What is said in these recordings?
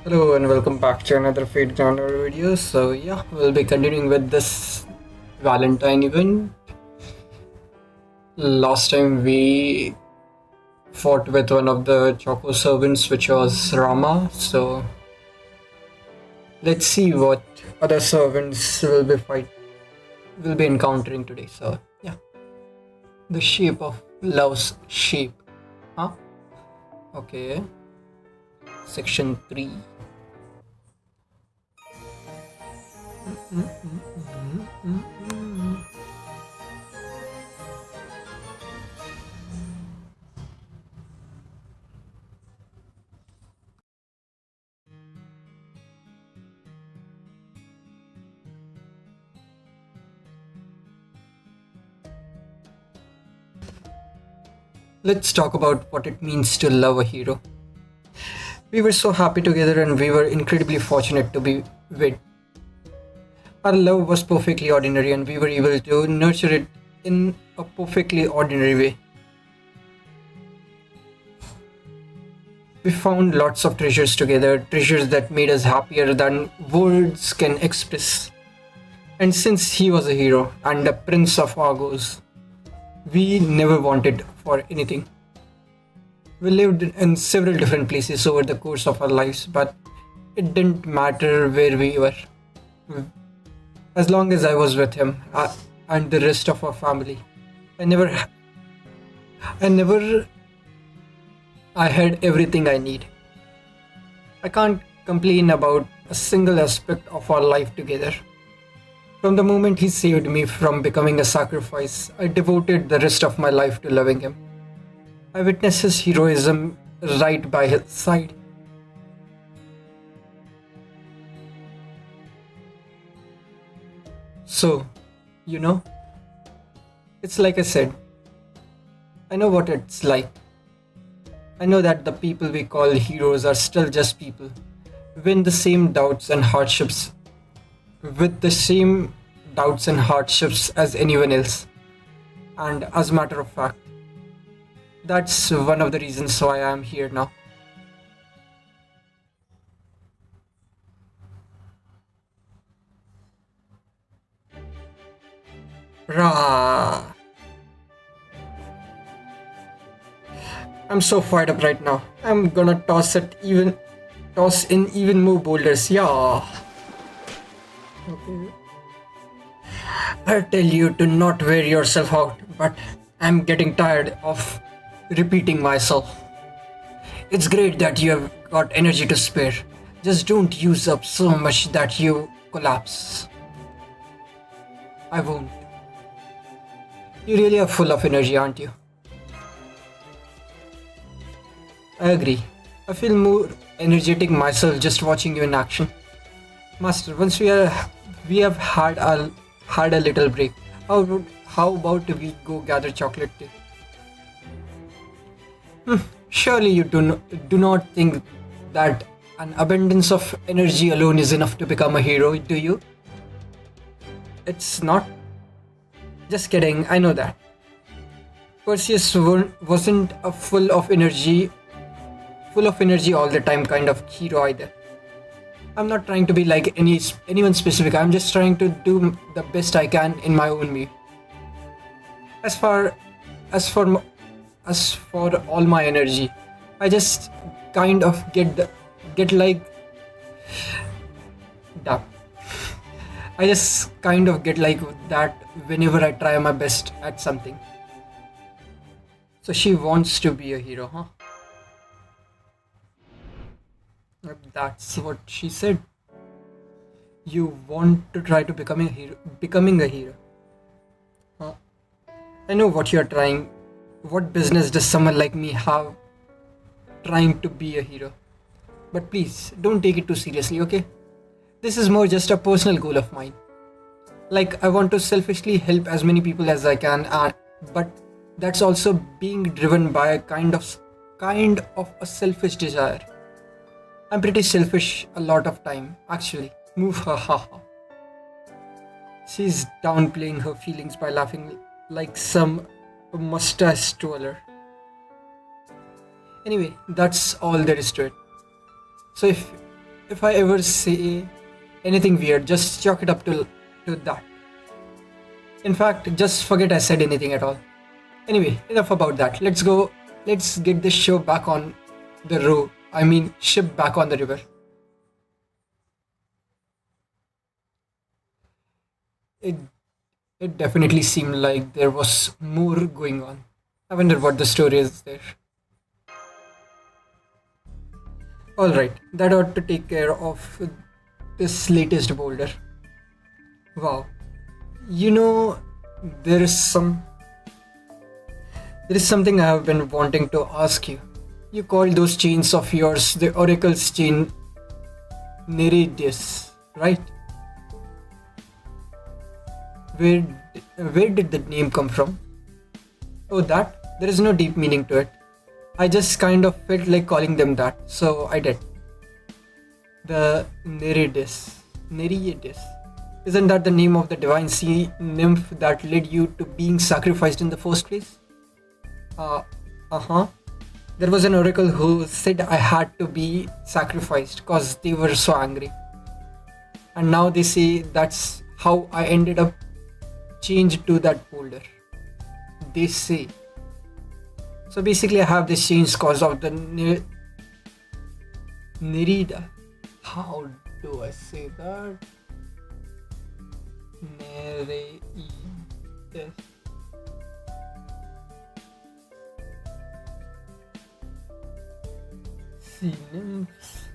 Hello and welcome back to another Fate genre video. So yeah, we'll be continuing with this Valentine event. Last time we fought with one of the Choco servants, which was Rama. So let's see what other servants will be encountering today. So yeah, the shape of love's shape. Huh? Okay. Section 3. Let's talk about what it means to love a hero. We were so happy together and we were incredibly fortunate to be with. Our love was perfectly ordinary and we were able to nurture it in a perfectly ordinary way. We found lots of treasures together, treasures that made us happier than words can express. And since he was a hero and the prince of Argos, we never wanted for anything. We lived in several different places over the course of our lives, but it didn't matter where we were. As long as I was with him and the rest of our family, I never, I never, I had everything I need. I can't complain about a single aspect of our life together. From the moment he saved me from becoming a sacrifice, I devoted the rest of my life to loving him. I witnessed his heroism right by his side. So, you know, it's like I said, I know what it's like. I know that the people we call heroes are still just people, with the same doubts and hardships, with the same doubts and hardships as anyone else. And as a matter of fact, that's one of the reasons why I am here now. Rah! I'm so fired up right now. I'm gonna toss in even more boulders. Yeah. Okay. I tell you to not wear yourself out, but I'm getting tired of repeating myself. It's great that you have got energy to spare. Just don't use up so much that you collapse. I won't. You really are full of energy, aren't you? I agree. I feel more energetic myself just watching you in action. Master, once we have had a little break. How about we go gather chocolate tea? Surely you do not think that an abundance of energy alone is enough to become a hero, do you? It's not. Just kidding, I know that. Perseus wasn't a full of energy all the time kind of hero either. I'm not trying to be like anyone specific. I'm just trying to do the best I can in my own way. As far as for m- as for all my energy, I just kind of get like that. I just kind of get like that whenever I try my best at something. So she wants to be a hero, huh? That's what she said. You want to try to becoming a hero. Huh? I know what you're trying. What business does someone like me have trying to be a hero? But please, don't take it too seriously, okay? This is more just a personal goal of mine. Like, I want to selfishly help as many people as I can, but that's also being driven by kind of a selfish desire. I'm pretty selfish a lot of time, actually. Move ha ha ha. She's downplaying her feelings by laughing like some mustache twirler. Anyway, that's all there is to it. So If I ever say anything weird, just chalk it up to that. In fact, just forget I said anything at all. Anyway, enough about that. Let's go. Let's get this show back on the road. I mean, ship back on the river. It it definitely seemed like there was more going on. I wonder what the story is there. All right, that ought to take care of this latest boulder. Wow, you know, there is some there is something I have been wanting to ask you. You call those chains of yours the Oracle's chain Nereides, right? Where where did the name come from? Oh, that? There is no deep meaning to it. I just kind of felt like calling them that, so I did. The Nereides. Nereides. Isn't that the name of the divine sea nymph that led you to being sacrificed in the first place? Uh, uh-huh. There was an oracle who said I had to be sacrificed cause they were so angry. And now they say that's how I ended up changed to that boulder. They say. So basically I have this change cause of the Nerida. How do I say that? Nereides. Sea nymphs.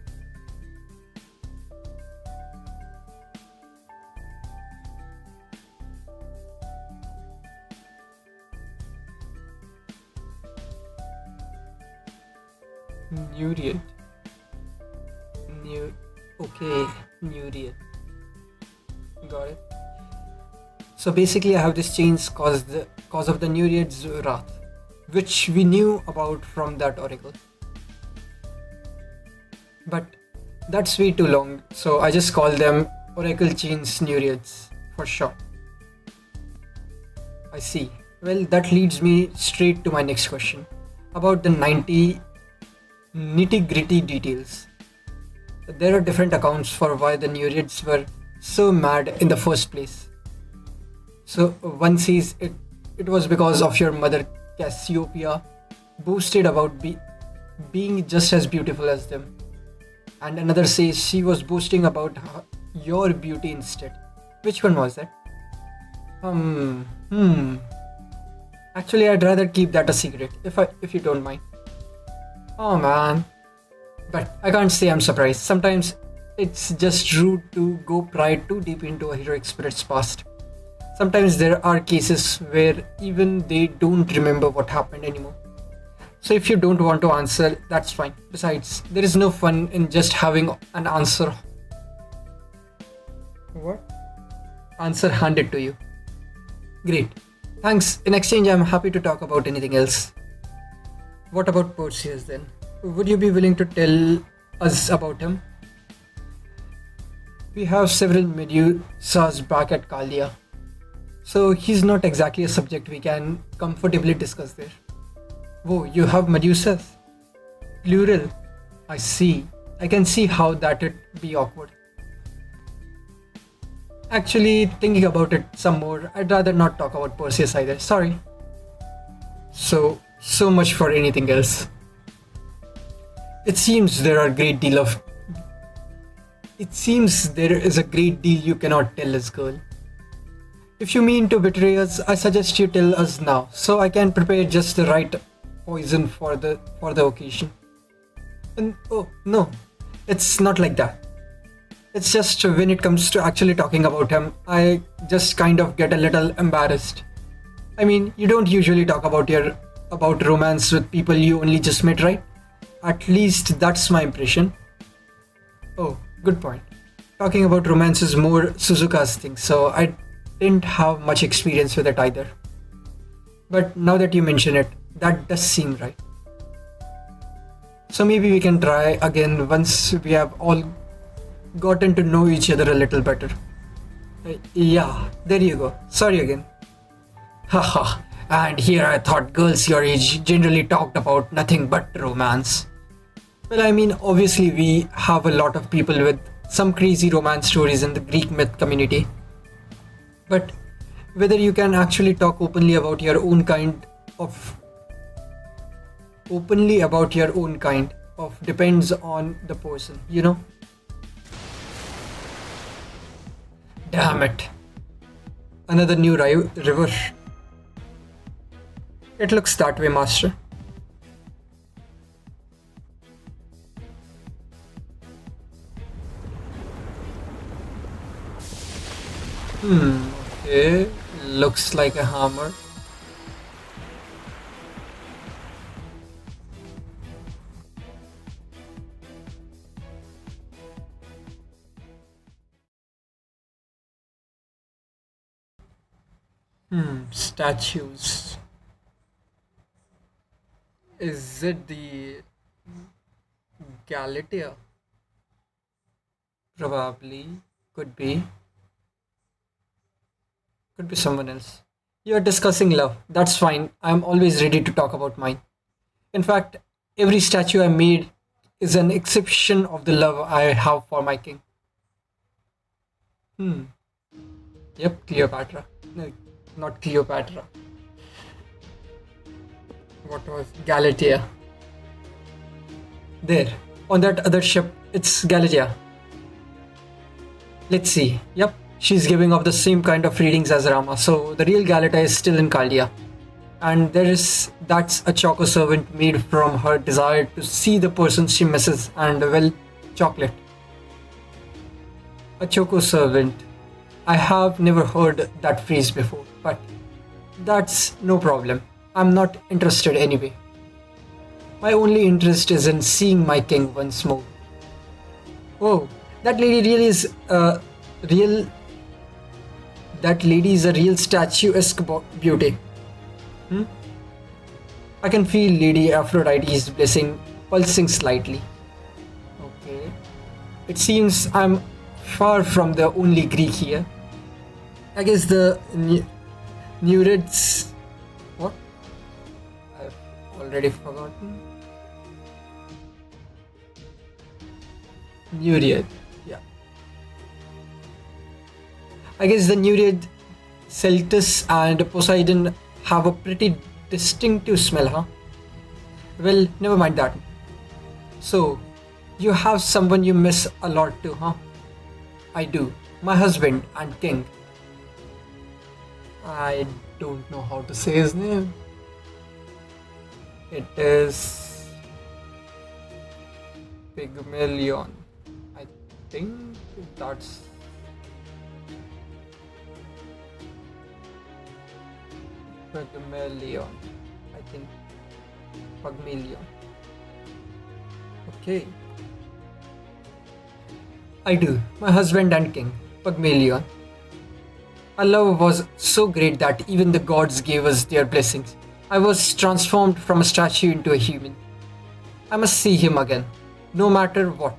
Nuriad. New. Okay, Nuriad. Got it. So basically, I have this change cause of the Nuriad's wrath, which we knew about from that oracle. But that's way too long, so I just call them Oracle Chains Nuriads for short. I see. Well, that leads me straight to my next question about the 90 nitty gritty details. There are different accounts for why the Neurids were so mad in the first place. So one says it was because of your mother Cassiopeia boasted about being just as beautiful as them. And another says she was boasting about your beauty instead. Which one was that? Hmm. Actually, I'd rather keep that a secret if you don't mind. Oh man. But I can't say I'm surprised. Sometimes it's just rude to go pry too deep into a heroic spirit's past. Sometimes there are cases where even they don't remember what happened anymore. So if you don't want to answer, that's fine. Besides, there is no fun in just having an answer. What? Answer handed to you. Great. Thanks. In exchange, I'm happy to talk about anything else. What about Perseus then? Would you be willing to tell us about him? We have several Medusas back at Kalia, so he's not exactly a subject we can comfortably discuss there. Whoa, you have Medusas? Plural. I see. I can see how that'd be awkward. Actually, thinking about it some more, I'd rather not talk about Perseus either. Sorry. So much for anything else. It seems there are a great deal of. It seems there is a great deal you cannot tell us, girl. If you mean to betray us, I suggest you tell us now, so I can prepare just the right poison for the occasion. And oh no, it's not like that. It's just when it comes to actually talking about him, I just kind of get a little embarrassed. I mean, you don't usually talk about romance with people you only just met, right? At least that's my impression. Oh, good point. Talking about romance is more Suzuka's thing, so I didn't have much experience with it either. But now that you mention it, that does seem right. So maybe we can try again once we have all gotten to know each other a little better. Yeah, there you go. Sorry again. Haha, and here I thought girls your age generally talked about nothing but romance. Well, I mean, obviously, we have a lot of people with some crazy romance stories in the Greek myth community. But whether you can actually talk of openly about your own kind of depends on the person, you know? Damn it. Another new river. It looks that way, master. Okay. Looks like a hammer. Statues. Is it the Galatea? Probably. Could be. Could be someone else. You're discussing love. That's fine. I'm always ready to talk about mine. In fact, every statue I made is an exception of the love I have for my king. Hmm. Yep, Cleopatra. No, not Cleopatra. What was Galatea? There. On that other ship, it's Galatea. Let's see. Yep, she's giving off the same kind of readings as Rama. So the real Galatea is still in Chaldia. And that's a choco servant made from her desire to see the person she misses and well, chocolate. A choco servant. I have never heard that phrase before, but that's no problem. I'm not interested anyway. My only interest is in seeing my king once more. Oh, that lady really is a real. That lady is a real statuesque beauty. I can feel Lady Aphrodite's blessing pulsing slightly. Okay. It seems I'm far from the only Greek here. I guess the Nereids. What? I've already forgotten. Nereid. Yeah. I guess the Nereid, Celtus, and Poseidon have a pretty distinctive smell, huh? Well, never mind that. So, you have someone you miss a lot too, huh? I do. My husband and king. I don't know how to say his name. It is Pygmalion. I think that's Pygmalion. I think Pygmalion. Okay. I do. My husband and king, Pygmalion. Our love was so great that even the gods gave us their blessings. I was transformed from a statue into a human. I must see him again, no matter what.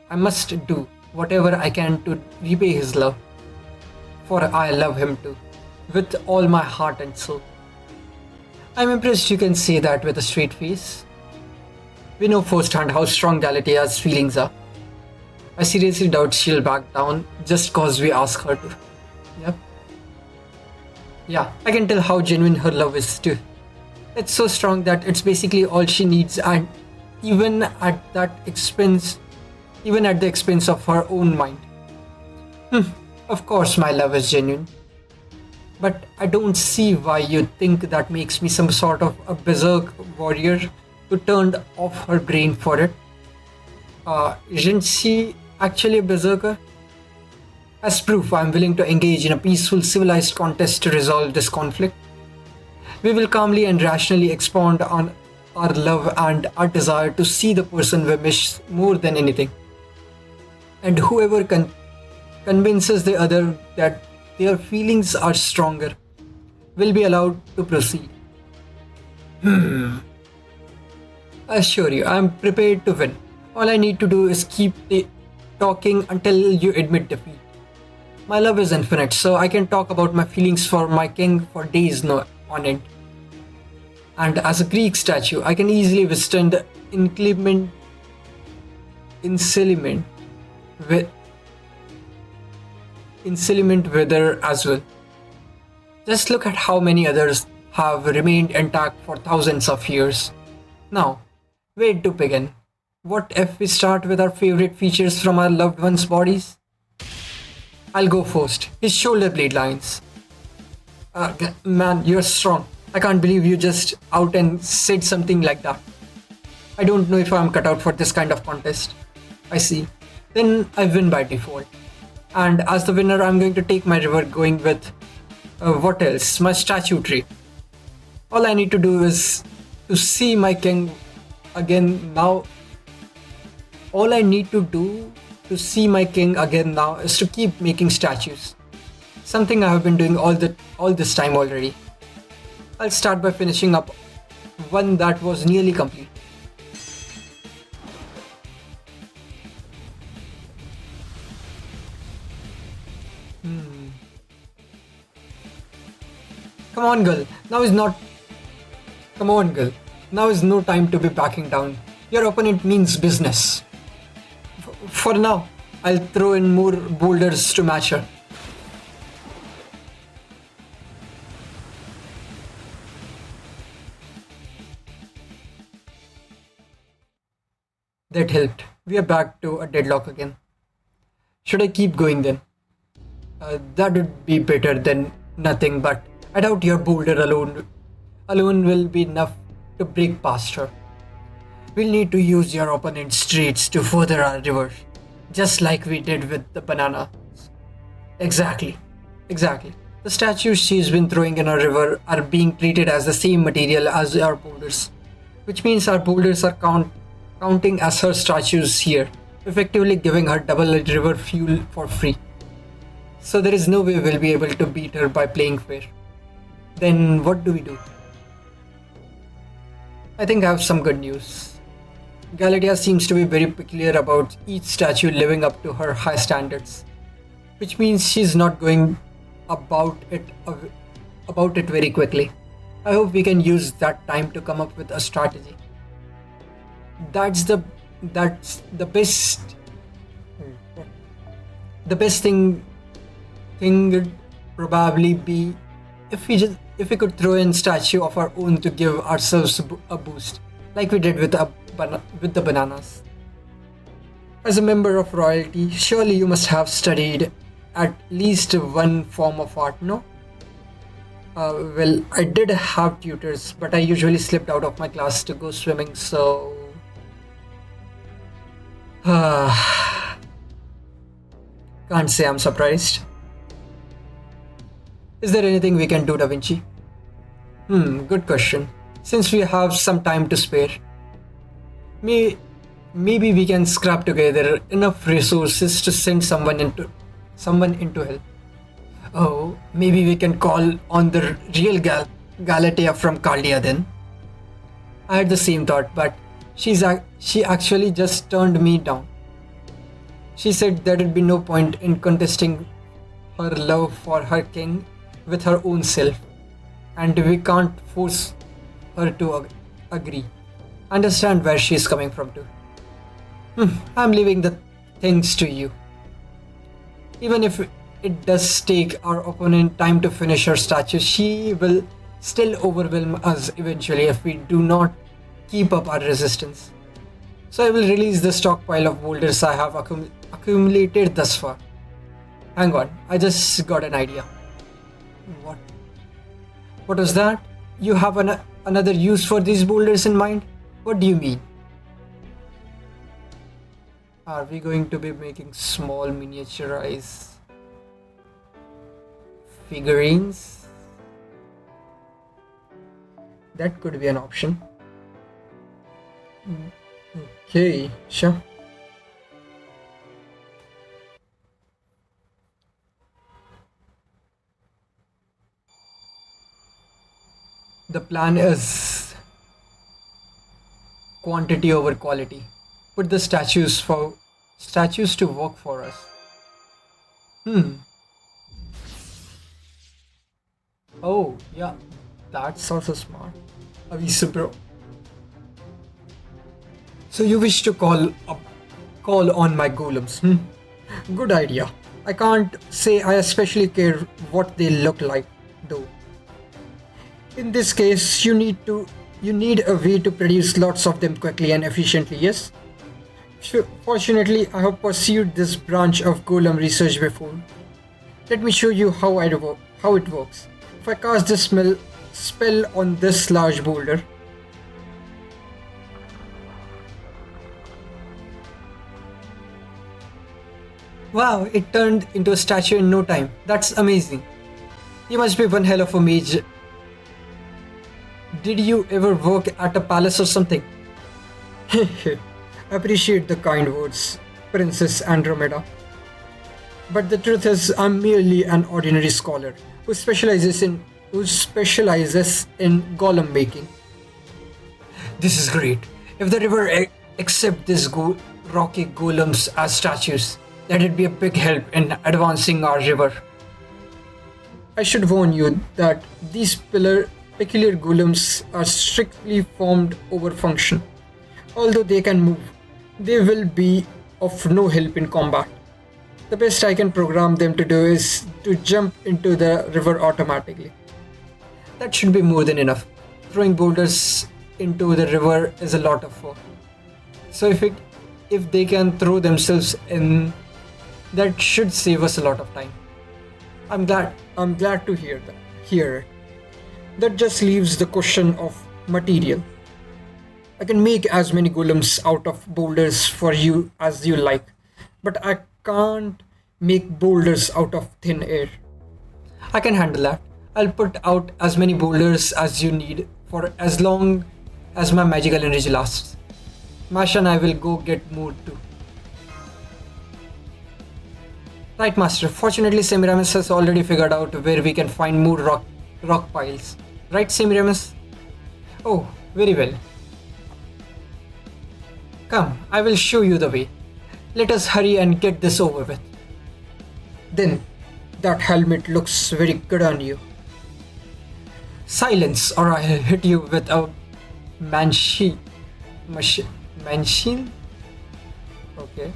I must do whatever I can to repay his love, for I love him too, with all my heart and soul. I'm impressed you can say that with a straight face. We know firsthand how strong Galatea's feelings are. I seriously doubt she'll back down just cause we ask her to. Yep. Yeah, I can tell how genuine her love is too. It's so strong that it's basically all she needs, and even at that expense, even at the expense of her own mind. Of course my love is genuine. But I don't see why you think that makes me some sort of a berserk warrior who turned off her brain for it. Isn't she actually a berserker? As proof, I am willing to engage in a peaceful, civilized contest to resolve this conflict. We will calmly and rationally expound on our love and our desire to see the person we miss more than anything. And whoever convinces the other that their feelings are stronger will be allowed to proceed. I assure you, I am prepared to win. All I need to do is keep talking until you admit defeat. My love is infinite, so I can talk about my feelings for my king for days on end. And as a Greek statue, I can easily withstand inclement insuliment, with insuliment weather as well. Just look at how many others have remained intact for thousands of years. Now, where to begin? What if we start with our favorite features from our loved ones' bodies? I'll go first. His shoulder blade lines. Man, you're strong. I can't believe you just out and said something like that. I don't know if I'm cut out for this kind of contest. I see. Then I win by default. And as the winner, I'm going to take my river going with what else? My statue tree. All I need to do is to see my king again now. All I need to do to see my king again now is to keep making statues. Something I have been doing all this time already. I'll start by finishing up one that was nearly complete. Come on, girl. Now is not. Come on, girl. Now is no time to be backing down. Your opponent means business. For now, I'll throw in more boulders to match her. That helped. We are back to a deadlock again. Should I keep going then? That would be better than nothing, but I doubt your boulder alone will be enough to break past her. We'll need to use your opponent's traits to further our river, just like we did with the banana. Exactly. The statues she's been throwing in our river are being treated as the same material as our boulders, which means our boulders are counting as her statues here, effectively giving her double river fuel for free. So there is no way we'll be able to beat her by playing fair. Then what do we do? I think I have some good news. Galatea seems to be very peculiar about each statue living up to her high standards, which means she's not going about it very quickly. I hope we can use that time to come up with a strategy. That's the best. The best thing would probably be if we could throw in statue of our own to give ourselves a boost, like we did with the bananas. As a member of royalty, surely you must have studied at least one form of art, no? Well, I did have tutors, but I usually slipped out of my class to go swimming, so... Can't say I'm surprised. Is there anything we can do, Da Vinci? Good question. Since we have some time to spare, maybe we can scrap together enough resources to send someone into help. Oh, maybe we can call on the real Galatea from Caldia then. I had the same thought, but she actually just turned me down. She said there'd be no point in contesting her love for her king with her own self, and we can't force her to agree. Understand where she's coming from too. I'm leaving the things to you. Even if it does take our opponent time to finish her statue, she will still overwhelm us eventually if we do not keep up our resistance. So I will release the stockpile of boulders I have accumulated thus far. Hang on, I just got an idea. What was that? You have another use for these boulders in mind? What do you mean? Are we going to be making small miniaturized figurines? That could be an option. Okay, sure. The plan is quantity over quality. Put the statues to work for us. Oh, yeah. That's also smart. Avisu bro. So you wish to call call on my golems. Good idea. I can't say I especially care what they look like, though. In this case, you need a way to produce lots of them quickly and efficiently, yes? Sure. Fortunately, I have pursued this branch of golem research before. Let me show you how it works. If I cast this spell on this large boulder, wow, it turned into a statue in no time. That's amazing. You must be one hell of a mage. Did you ever work at a palace or something? Appreciate the kind words, Princess Andromeda. But the truth is, I'm merely an ordinary scholar who specializes in golem making. This is great. If the river accept these rocky golems as statues, that'd be a big help in advancing our river. I should warn you that these peculiar golems are strictly formed over function. Although they can move, they will be of no help in combat. The best I can program them to do is to jump into the river automatically. That should be more than enough. Throwing boulders into the river is a lot of work. So if they can throw themselves in, that should save us a lot of time. I'm glad to hear it. That just leaves the question of material. I can make as many golems out of boulders for you as you like, but I can't make boulders out of thin air. I can handle that. I'll put out as many boulders as you need for as long as my magical energy lasts. Masha and I will go get moved too. Right, Master. Fortunately, Semiramis has already figured out where we can find more rock piles. Right, Semiramis? Oh, very well. Come, I will show you the way. Let us hurry and get this over with. Then, that helmet looks very good on you. Silence, or I'll hit you with a machine. Okay.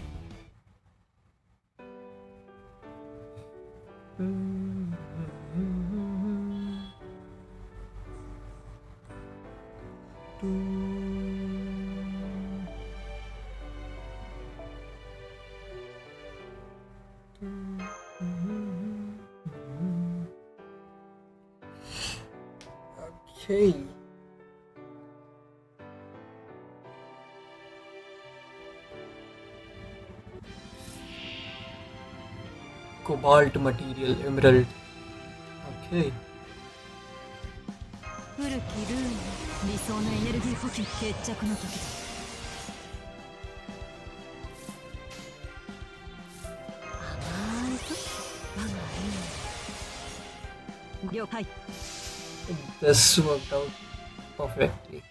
Okay. Cobalt material, emerald. Okay. 古きルーンの理想のエネルギー補給決着の時だ。甘いぞ、我がルーン。了解。This worked out perfectly.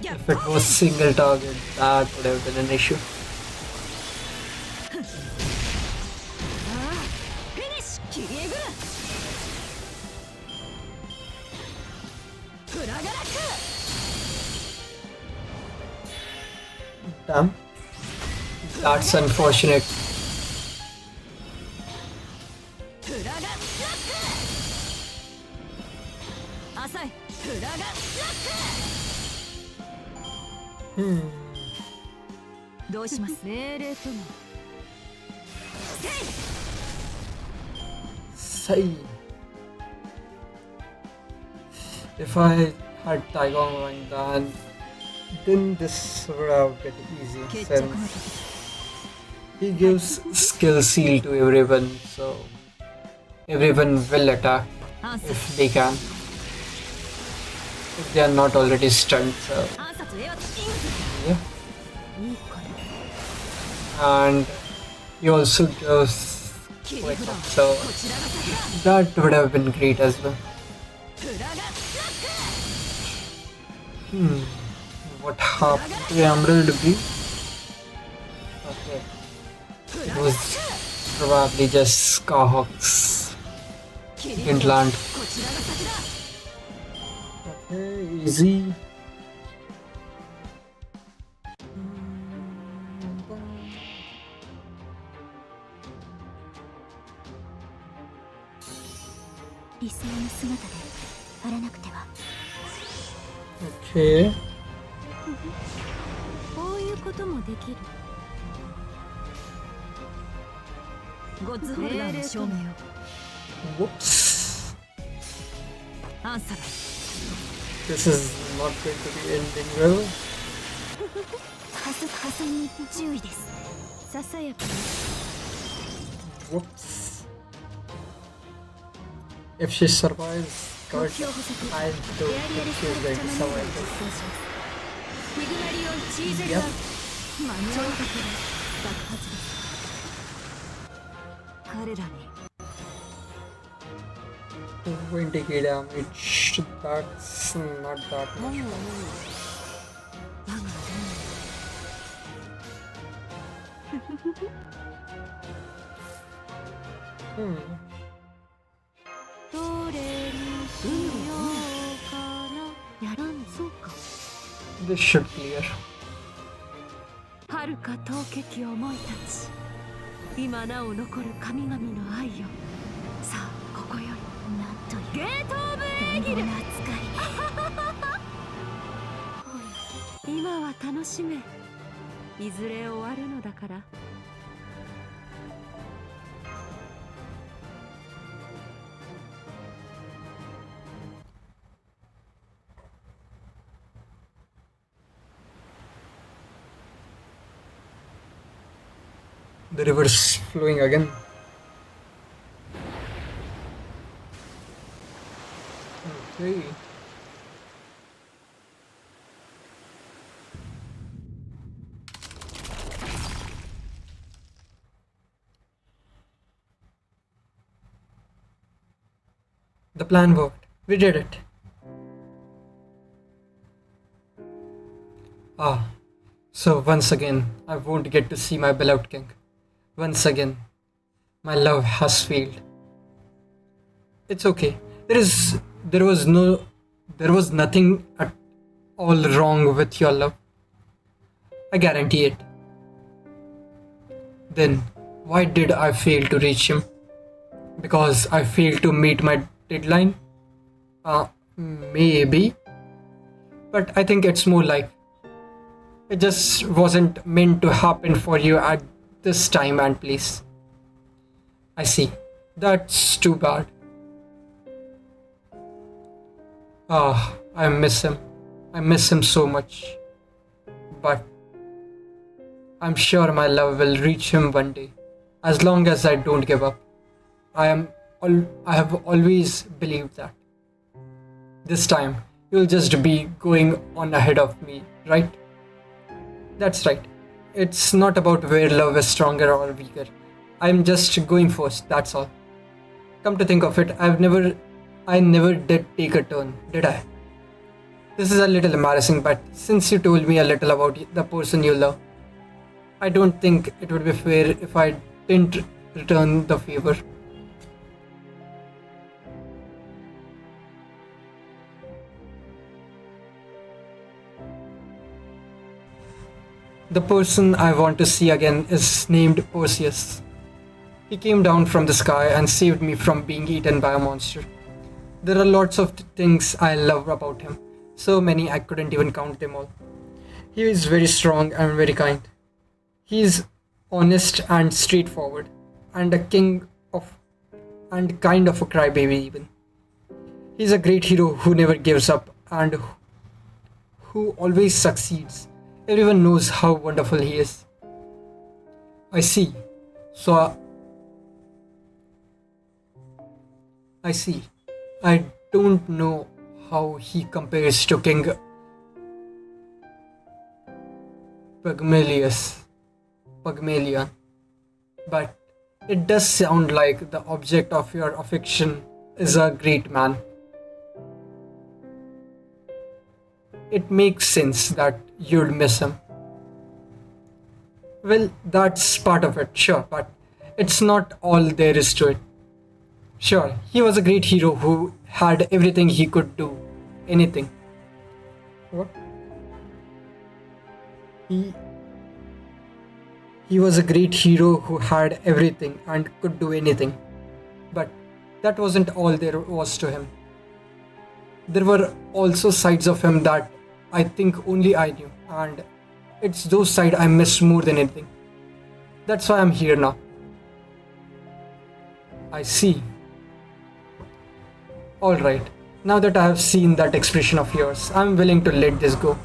If it was single target, that would have been an issue. Damn. That's unfortunate. Say, if I had Taigong Wang, then this would have been easy since he gives skill seal to everyone, so everyone will attack if they can. If they are not already stunned, so yeah. And he also does quick up, so that would have been great as well. What happened to the Emerald Debris? Okay. It was probably just Scarhawks. Didn't land. Okay, easy. 理想の姿であらなくては。 Okay. こういうこともできる。ゴッズホルダーの証明を。 Whoops. アンサー。 This is not going to be ending well. はずに注意です。ささやかに。 Whoops. If she survives, God, I don't think she's going to survive this. ピグマリオンチーゼル Yep. マニュアル爆発です。彼らに 20k damage. That's not that も much. う我がど Hmm. れにしようかな。やらんそうか。 This should clear. 遥か遠けき思いたち、今なお残る神々の愛よ。さあここより。なんというゲートオブエーギルの扱い。今は楽しめ。いずれ終わるのだから。 The river's flowing again. Okay. The plan worked. We did it. Ah, so once again, I won't get to see my beloved king. Once again, my love has failed. It's okay. There was nothing at all wrong with your love. I guarantee it. Then, why did I fail to reach him? Because I failed to meet my deadline? Maybe. But I think it's more like it just wasn't meant to happen for you at this time and place. I see. That's too bad. Ah, I miss him. I miss him so much. But I'm sure my love will reach him one day. As long as I don't give up. I have always believed that. This time, you'll just be going on ahead of me, right? That's right. It's not about where love is stronger or weaker. I'm just going first, that's all. Come to think of it, I never did take a turn, did I? This is a little embarrassing, but since you told me a little about the person you love, I don't think it would be fair if I didn't return the favor. The person I want to see again is named Perseus. He came down from the sky and saved me from being eaten by a monster. There are lots of things I love about him. So many I couldn't even count them all. He is very strong and very kind. He is honest and straightforward, and kind of a crybaby even. He's a great hero who never gives up and who always succeeds. Everyone knows how wonderful he is. I see. So I see. I don't know how he compares to King Pygmalion, but it does sound like the object of your affection is a great man. It makes sense that you'd miss him. Well, that's part of it, sure, but it's not all there is to it. Sure, he was a great hero who had everything he could do. Anything. What? He was a great hero who had everything and could do anything. But that wasn't all there was to him. There were also sides of him that I think only I knew, and it's those sides I miss more than anything. That's why I'm here now. I see. Alright, now that I have seen that expression of yours, I'm willing to let this go.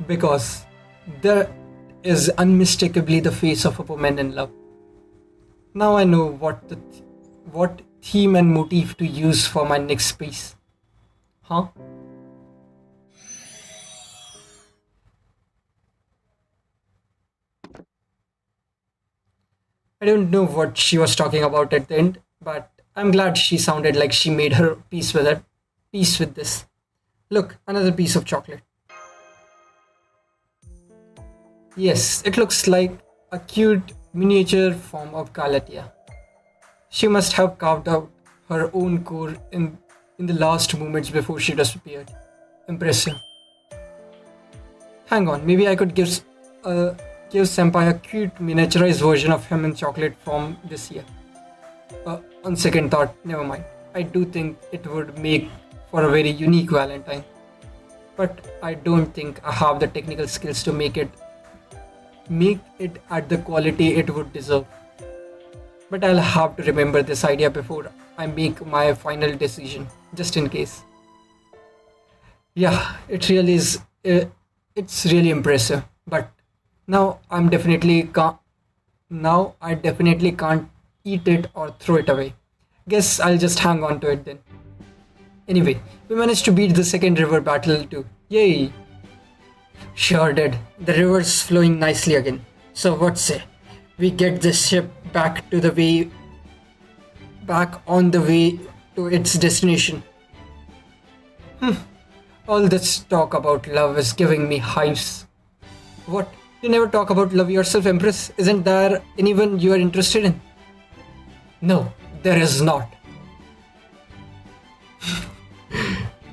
Because there is unmistakably the face of a woman in love. Now I know what theme and motif to use for my next piece. Huh? I don't know what she was talking about at the end, but I'm glad she sounded like she made her peace with it. Peace with this. Look, another piece of chocolate. Yes, it looks like a cute miniature form of Galatea. She must have carved out her own core in the last moments before she disappeared. Impressive. Hang on, maybe I could give Senpai a cute miniaturized version of him in chocolate form this year. On second thought, never mind. I do think it would make for a very unique Valentine. But I don't think I have the technical skills to make it at the quality it would deserve. But I'll have to remember this idea before I make my final decision, just in case. Yeah, it really is. It's really impressive. But now now I definitely can't eat it or throw it away. Guess I'll just hang on to it then. Anyway, we managed to beat the second river battle too. Yay! Sure did. The river's flowing nicely again. So what say? We get this ship back on the way to its destination. All this talk about love is giving me hives. What? You never talk about love yourself, Empress? Isn't there anyone you are interested in? No, there is not.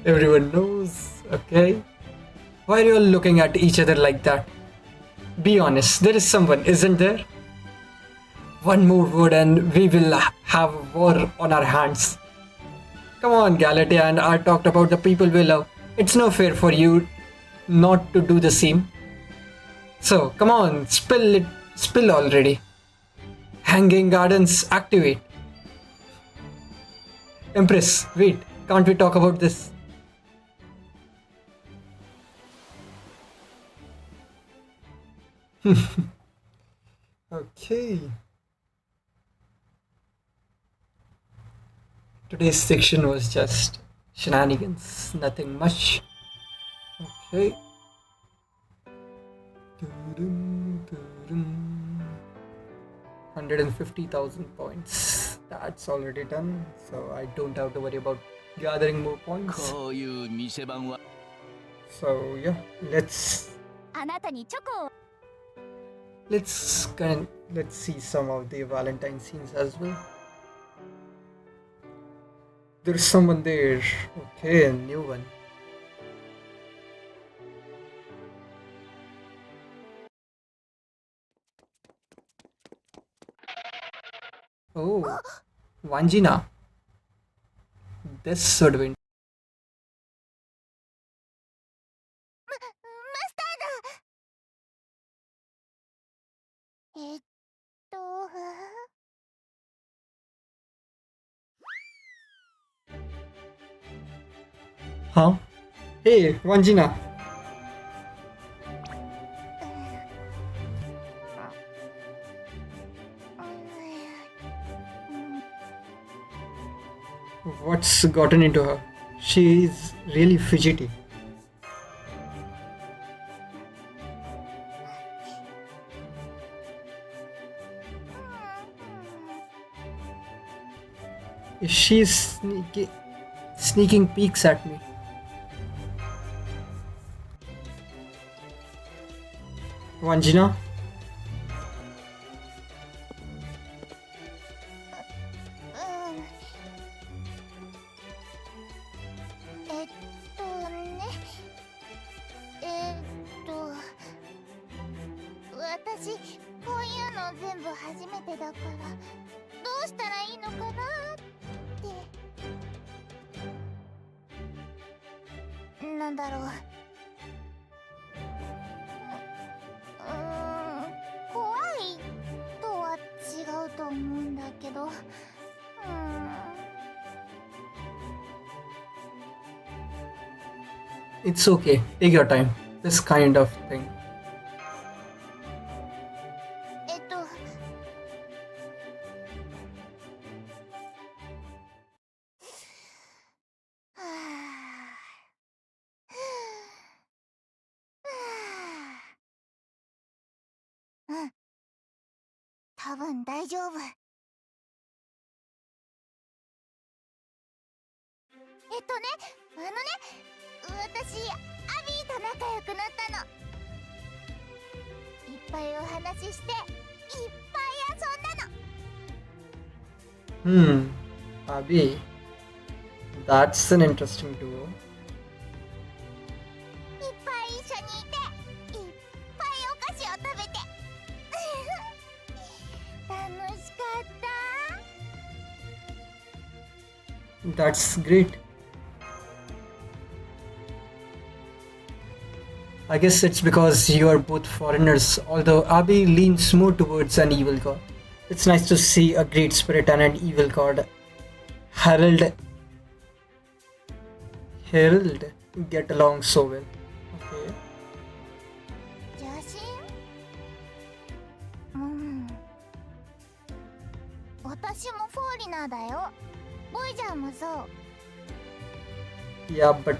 Everyone knows, okay? Why are you all looking at each other like that? Be honest, there is someone, isn't there? One more word and we will have a war on our hands. Come on, Galatea and I talked about the people we love. It's no fair for you not to do the same. So, come on, spill already. Hanging Gardens, activate. Empress, wait, can't we talk about this? Okay. Today's section was just shenanigans, nothing much. Okay. 150,000 points. That's already done, so I don't have to worry about gathering more points. こういう店番は So yeah, let's あなたにチョコを let's see some of the Valentine scenes as well. There's someone there. Okay, a new one. Oh, Vanjina. This should win. マスターだHuh? Hey, Vanjina. What's gotten into her? She's really fidgety. She's sneaking peeks at me. Vanjina? 私こういうの全部初めてだからどうしたらいいのかなってなんだろう。怖いとは違うと思うんだけど。It's okay. Take your time. This kind of thing. えっとはあうん多分大丈夫。私アビーと仲良くなったの。いっぱいお話ししていっぱい遊んだの。 Abby, that's an interesting duo. いっぱい一緒にいていっぱいお菓子を食べて楽しかった。 That's great. I guess it's because you are both foreigners, although Abby leans more towards an evil god. It's nice to see a great spirit and an evil god Herald get along so well. Okay. 邪神私もフォーリナーだよ。ボイジャーもそう。 Yeah, but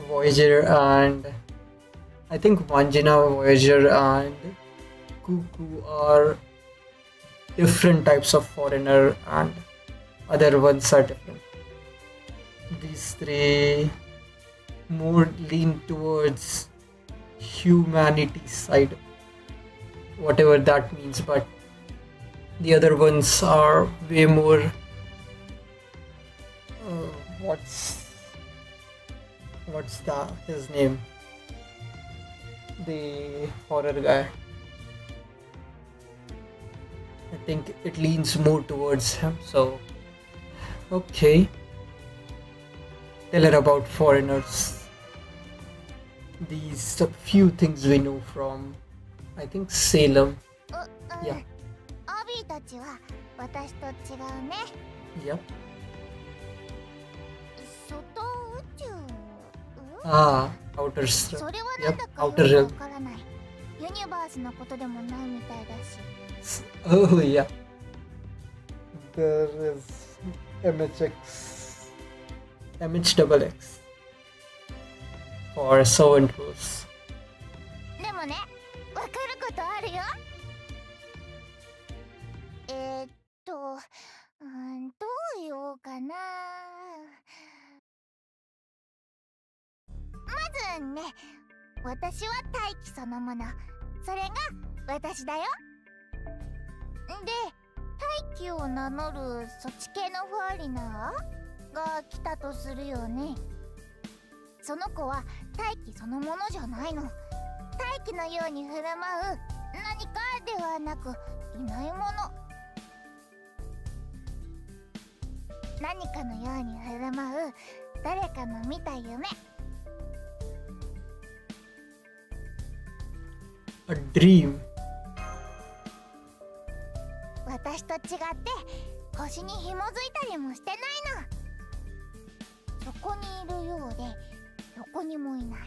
Voyager and I think Vanjina, Voyager and Cuckoo are different types of foreigner and other ones are different. These three more lean towards humanity side, whatever that means, but the other ones are way more what's his name, the horror guy. I think it leans more towards him. So okay, tell her about foreigners. These few things we know from, I think, Salem. うん、 Yeah. アビーたちは私と違うね。 Yep. 外宇宙、Ah, outer. それはなん Yep, だか outer よ realm. くわからない。ユニバースのことでもないみたいだし。 Oh yeah. There is MHX, MH for servant rules. でもね、わかることあるよ。どう言おうかな。まずね、私は大気そのもの。それが私だよ。で、大気を名乗るそっち系のファーリナーが来たとするよね。その子は大気そのものじゃないの。大気のように振る舞う何かではなく、いないもの。何かのように振る舞う誰かの見た夢。 A dream. 私と違って星に紐づいたりもしてないの。そこにいるようでどこにもいない。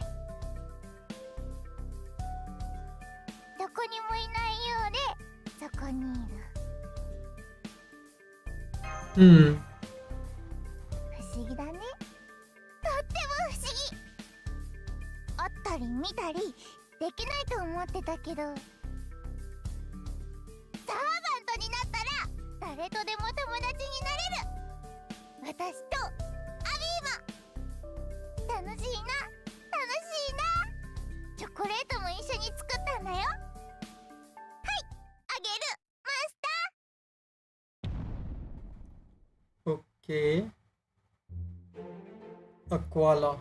どこにもいないようでそこにいる。不思議だね。とっても不思議。会ったり見たりできないと思ってたけど、サーバントになったら誰とでも友達になれる。私とアビーも楽しいな、楽しいな。チョコレートも一緒に作ったんだよ。はい、あげる、マスター。 Okay. A koala.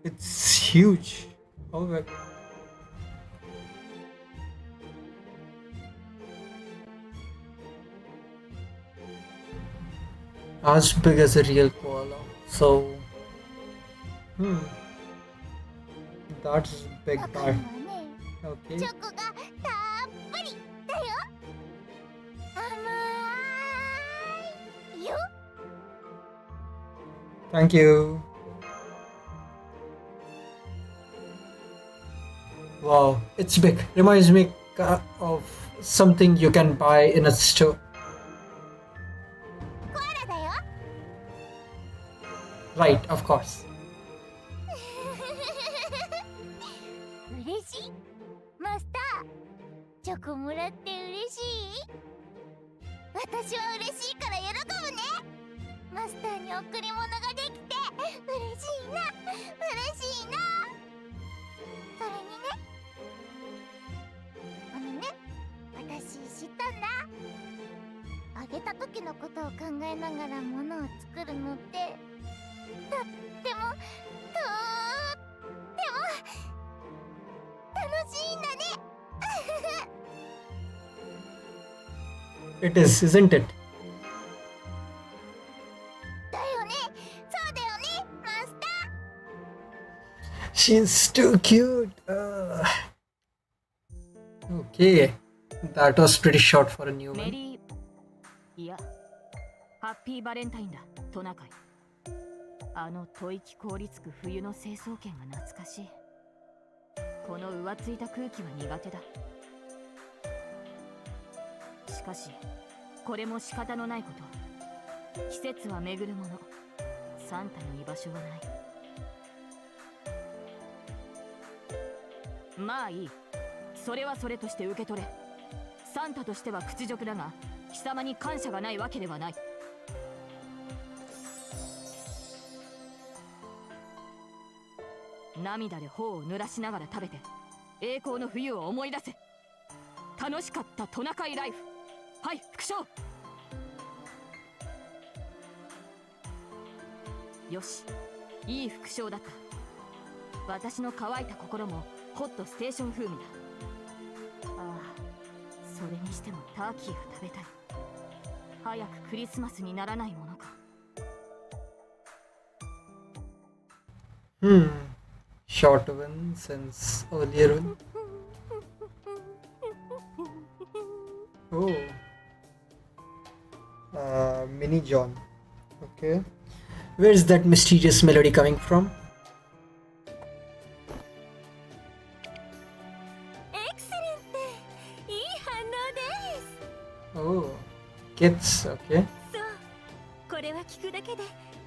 It's huge. Okay. As big as a real koala. So, hmm, that's big 中 part. にはね Okay. チョコがたっぷりだよ。甘いよ。 Thank you. Wow, it's big. Reminds me of something you can buy in a store. コアラだよ。 Right, of course. 嬉しい。マスター、チョコもらって嬉しい。私は嬉しいから喜ぶね。マスターに贈り物ができて嬉しいな、嬉しいな。それにね、私知ったんだ。あげた時のことを考えながら物を作るのってとっても楽しいんだね。 It is, isn't it? だよね、そうだよね、マスタ She's too cute. Okay, that was pretty short for a new メ one. リーいやハッピーバレンタインだトナカイ。あの吐息凍りつく冬の成層圏が懐かしい。この浮ついた空気は苦手だ。しかしこれも仕方のないこと。季節は巡るもの。サンタの居場所はない。まあいい、それはそれとして受け取れ。サンタとしては屈辱だが貴様に感謝がないわけではない。涙で頬を濡らしながら食べて栄光の冬を思い出せ。楽しかったトナカイライフ。はい副将。よし、いい副将だった。私の乾いた心もホットステーション風味だ。ああ、それにしてもターキーが食べたい。早くクリスマスにならないものか。 Short one since earlier one. Oh. Mini John. Okay. Where's that mysterious melody coming from? エクセレンテ、いい反応です。 Oh. Kids. Okay. そう、これは聞くだけで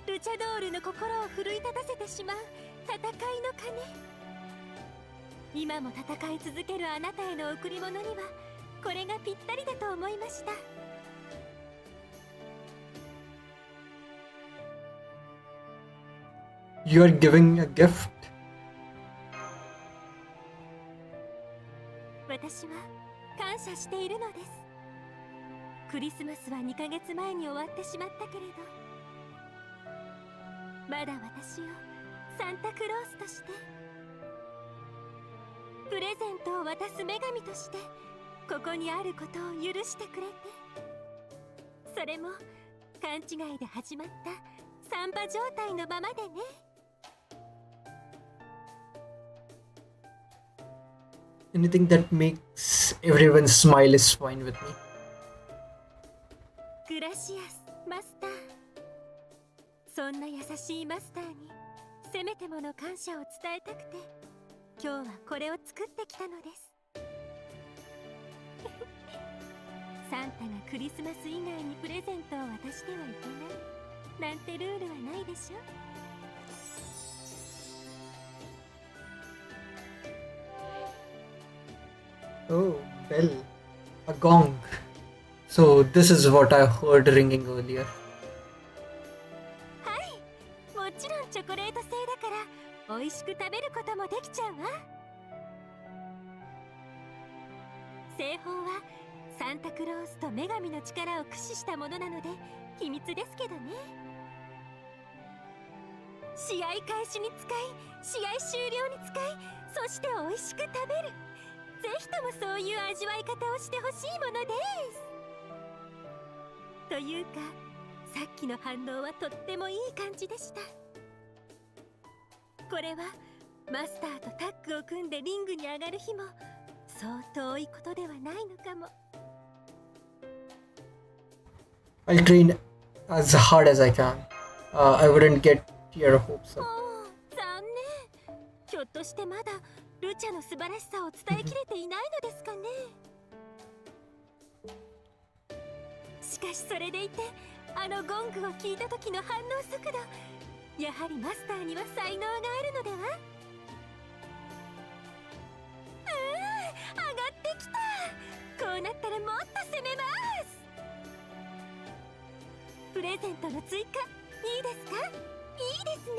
ルチャドールの心を奮い立たせてしまう戦いの鐘。今も戦い続けるあなたへの贈り物にはこれがぴったりだと思いました。 You are giving a gift? 私は感謝しているのです。クリスマスは2ヶ月前に終わってしまったけれど、まだ私をサンタクロースとして、プレゼントを渡す女神としてここにあることを許してくれて、それも勘違いで始まったサンバ状態のままでね。 Anything that makes everyone smile is fine with me. グラシアスマスター。そんな優しいマスターにせめてもの感謝を伝えたくて今日はこれを作ってきたのです。サンタがクリスマス以外にプレゼントを渡してはいけないなんてルールはないでしょ。 Oh, bell. A gong. So this is what I heard ringing earlier. はい、もちろんチョコレート製だから美味しく食べることもできちゃうわ。製法はサンタクロースと女神の力を駆使したものなので秘密ですけどね。試合開始に使い、試合終了に使い、そして美味しく食べる。ぜひともそういう味わい方をしてほしいものです。というか、さっきの反応はとってもいい感じでした。これはマスターとタッグを組んでリングに上がる日もそう遠いことではないのかも。 I'll train as hard as I can. I wouldn't get your hopes お up. ー、残念。ひょっとしてまだルチャの素晴らしさを伝えきれていないのですかね。しかしそれでいてあのゴングを聞いた時の反応速度、やはりマスターには才能があるのでは。上がってきた。こうなったらもっと攻めます。プレゼントの追加いいですか？いいですね。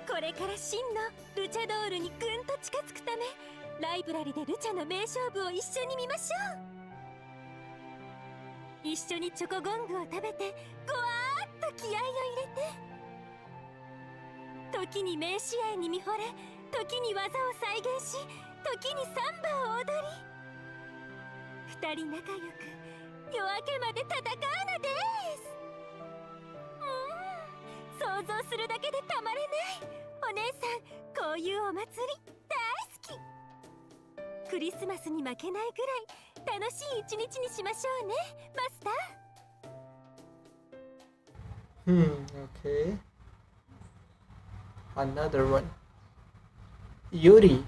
これから真のルチャドールにぐんと近づくため、ライブラリでルチャの名勝負を一緒に見ましょう。一緒にチョコゴングを食べてゴワーッと気合を入れて、時に名試合に見惚れ、時に技を再現し、時にサンバを踊り、二人仲良く夜明けまで戦うのです。想像するだけでたまらない。お姉さん、こういうお祭り大好き。クリスマスに負けないぐらい楽しい一日にしましょうね、マスター。Okay. Another one. Yuri.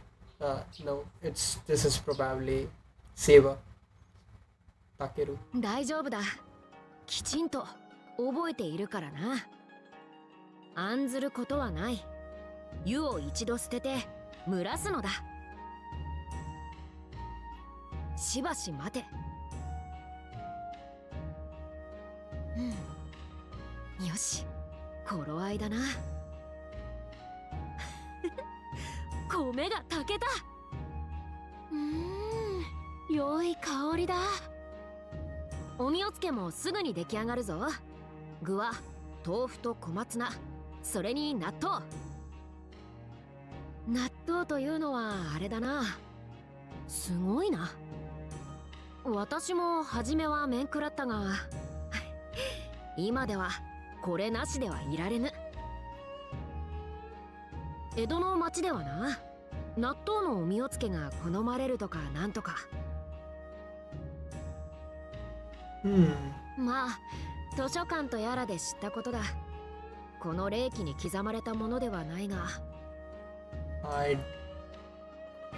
No, this is probably Seva. Takeru. 大丈夫だ。きちんと覚えているからな。案ずることはない。湯を一度捨てて蒸らすのだ。しばし待て。よし、頃合いだな。米が炊けた。良い香りだ。おみおつけもすぐに出来上がるぞ。具は豆腐と小松菜、それに納豆。納豆というのはあれだな。すごいな。私も初めは面食らったが今ではこれなしではいられぬ。江戸の町ではな、納豆のおみおつけが好まれるとかなんとか。まあ図書館とやらで知ったことだ。この霊気に刻まれたものではないが。I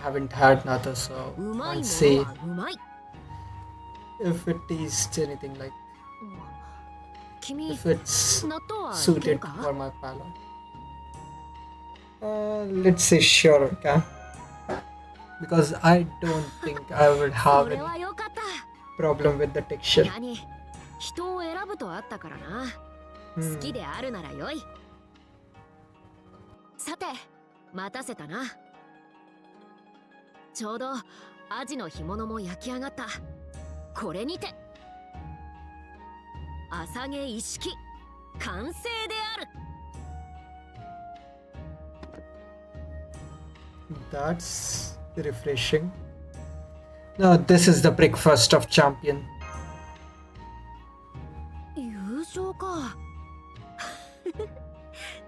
haven't had natto, so うまい I'd も say のはうまい。 if it tastes anything like 君、 if it's 納豆はいける suited か？ for my palate. Let's say sure, okay? Because I don't think I would そ have れ any はよかった。 problem with the texture. 何、人を選ぶとあったからな。好きであるならよい。さて、待たせたな。ちょうどアジの干物も焼き上がった。これにて朝毛一式完成である。 That's refreshing. Now this is the breakfast of champion. 優勝か。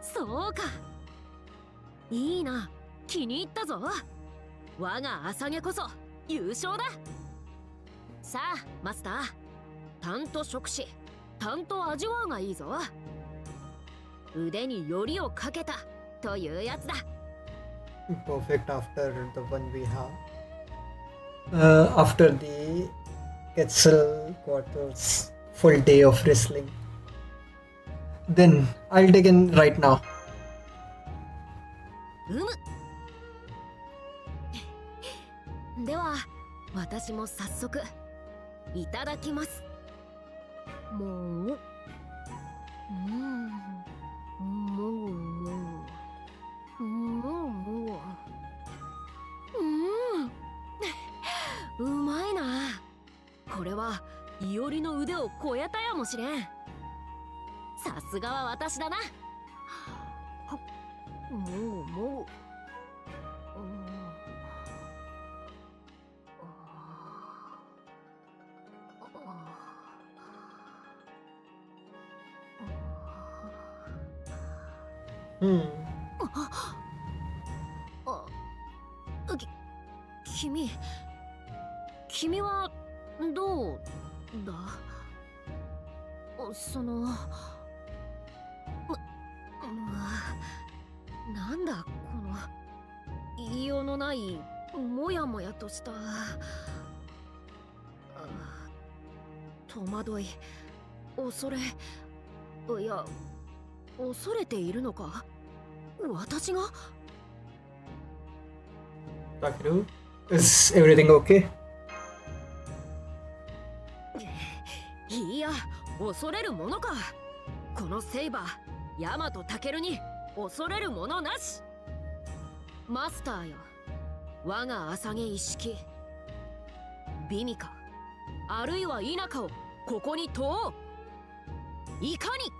そうか。いいな、気に入ったぞ。我が朝毛こそ優勝だ。さあマスター、たんと食したんと味わうがいいぞ。腕によりをかけたというやつだ。 Perfect after the one we have. After the Quetzalcoatl's full day of wrestling. Then I'll dig in right now. では私も早速いただきます。もう、もう、うまいな。これはいおりの腕を超えたやもしれん。さすがは私だな。もう。Hmm. あ、君はどうだ？そのなんだこの言いようのないもやもやとした戸惑い、恐れ、いや恐れているのか？私が？ Takeru, is everything okay? いや、恐れるものか。このセイバーヤマトタケルに恐れるものなし。マスターよ、我が浅毛一式美味かあるいは否かをここに問おう。いかに。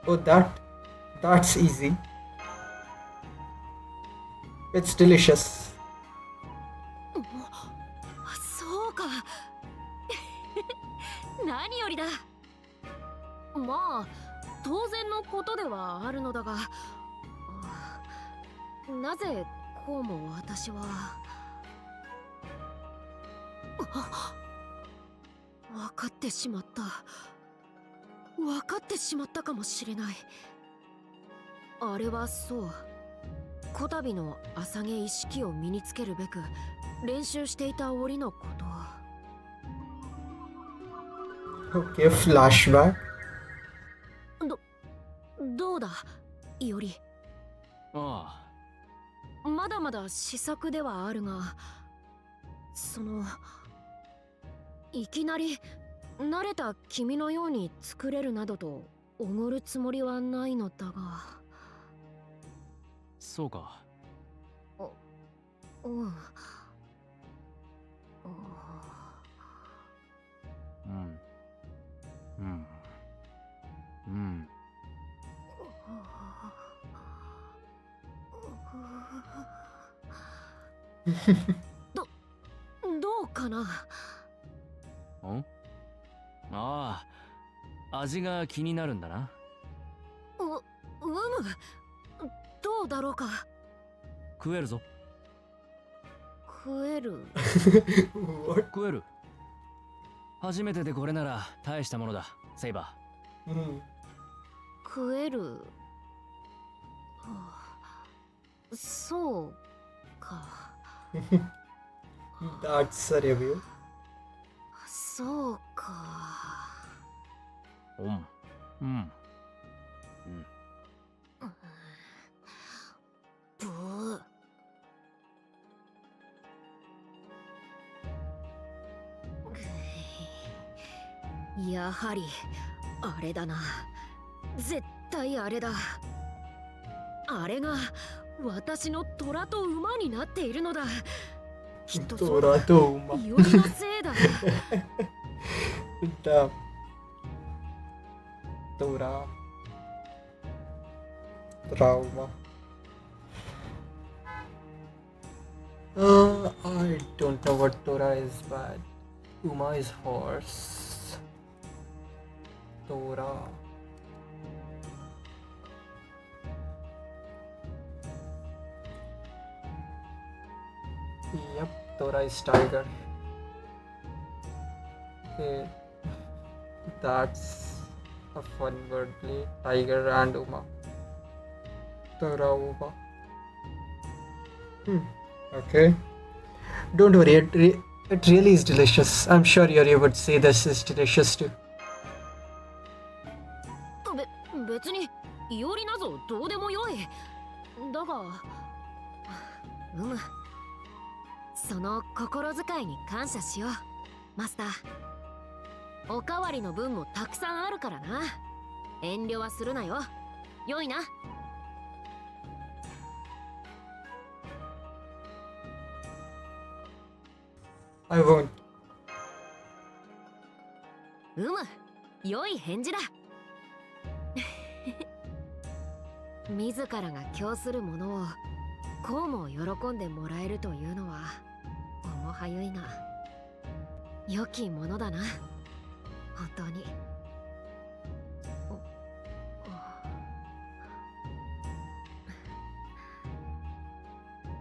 Oh, that's easy. It's delicious. そうか。何よりだ。まあ当然のことではあるのだが、なぜこうも私は。分かってしまった。分かってしまったかもしれない。あれはそう、こたびの浅毛意識を身につけるべく練習していた折のこと。 Okay, flashback. どうだいおり。あまだまだ試作ではあるが、そのいきなり慣れた君のように作れるなどとおごるつもりはないのだが。そうか。うん。うんうんうん。どうかな。ん？ああ、味が気になるんだな。どうだろうか。食えるぞ。食える。What? 食える。初めてでこれなら大したものだ、セイバ Hmm. 食える。そうか。That's a review. そうか。ー。うんブー。やはりあれだな。絶対あれだ。あれが私の虎と馬になっているのだ。きっとそうだ。 Tora to uma. いおりのせいだ。 The Tora. Trauma. I don't know what Tora is, but Uma is horse. Tora. Yep, Tora is tiger. Okay, that's a fun wordplay. Tiger and Uma. Tora Uma. Okay. Don't worry, it really is delicious. I'm sure Yuri would say this is delicious too. 別にいおりなぞどうでもよい。だがその心遣いに感謝しよう、マスター。おかわりの分もたくさんあるからな。遠慮はするなよ。よいな。I won't. 良い返事だ。自らが供するものをこうも喜んでもらえるというのは面はゆいが良きものだな、本当に。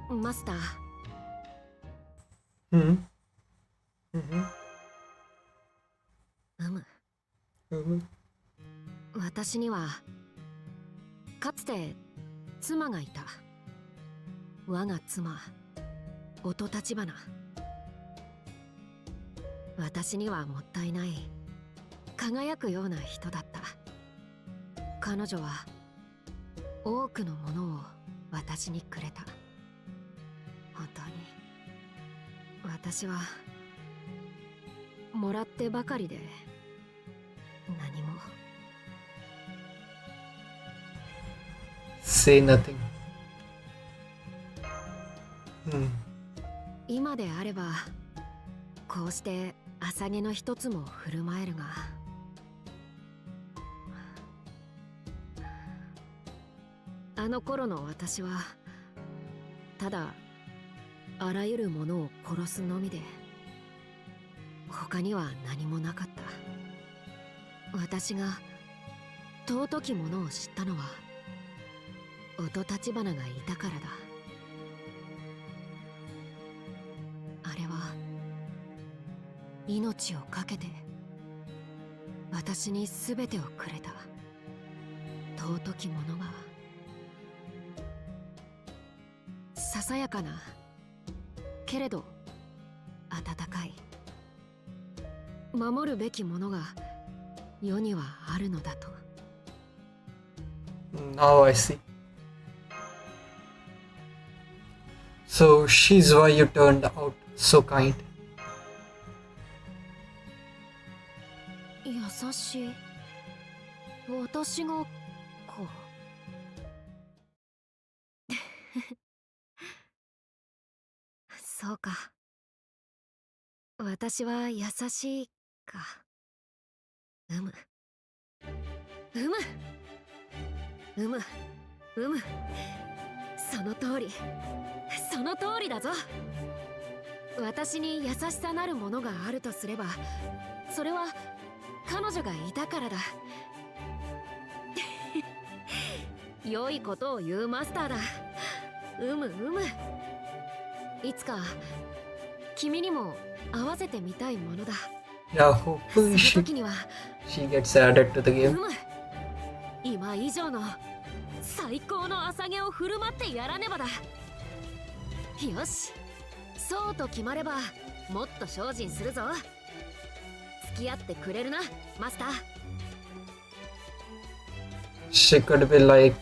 マスター、 Hmm. Mm-hmm. うむ。 Mm-hmm. 私にはかつて妻がいた。我が妻、音立花。私にはもったいない輝くような人だった。彼女は多くのものを私にくれた。本当に私はもらってばかりで何も。 Say nothing. Hmm. 今であればこうして朝毛の一つも振る舞えるが、あの頃の私はただあらゆるものを殺すのみで他には何もなかった。私が尊きものを知ったのは音立花がいたからだ。あれは命を懸けて私に全てをくれた尊きものが、ささやかなけれど温かい守るべきものが世にはあるのだと。 Now I see. So she's why you turned out so kind. 優しい私がか。そうか、私は優しいか。うむうむうむうむ、その通りその通りだぞ。私に優しさなるものがあるとすれば、それは彼女がいたからだ。良いことを言うマスターだ。うむうむ。いつか君にも合わせてみたいものだ。 Yeah, そ hopefully の時には she gets added to the う game. む、今以上の最高の朝毛を振る舞ってやらねばだ。よし、そうと決まればもっと精進するぞ。付き合ってくれるな、マスター。 She could be like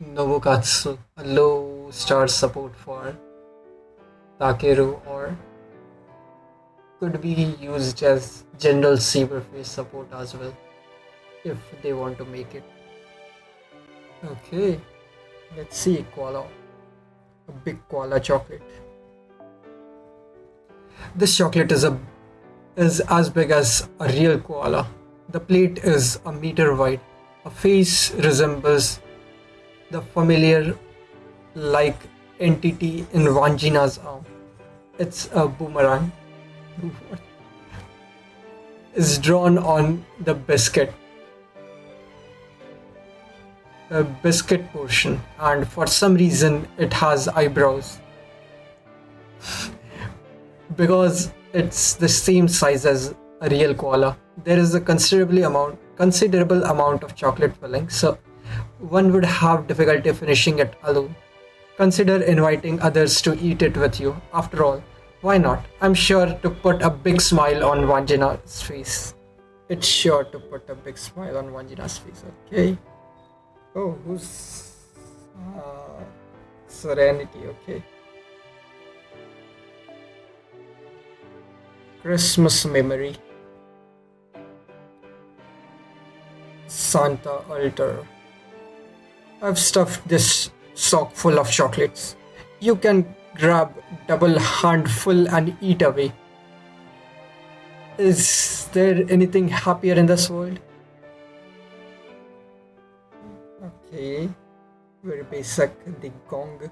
Nobukatsu, a low star support for Takeru, or could be used as general Saberface support as well if they want to make it. Okay, let's see koala. A big koala chocolate. This chocolate is as big as a real koala. The plate is a meter wide. A face resembles the familiar like entity in Vanjina's arm. It's a boomerang. Is drawn on the biscuit. A biscuit portion, and for some reason it has eyebrows. Because it's the same size as a real koala, there is a considerable amount of chocolate filling, so one would have difficulty finishing it alone. Consider inviting others to eat it with you. After all, why not? I'm sure to put a big smile on Vanjina's face. It's sure to put a big smile on Vanjina's face, okay? Oh, who's... Serenity, okay. Christmas memory. Santa altar. I've stuffed this sock full of chocolates. You can grab double handful and eat away. Is there anything happier in this world? Okay, very basic, the gong.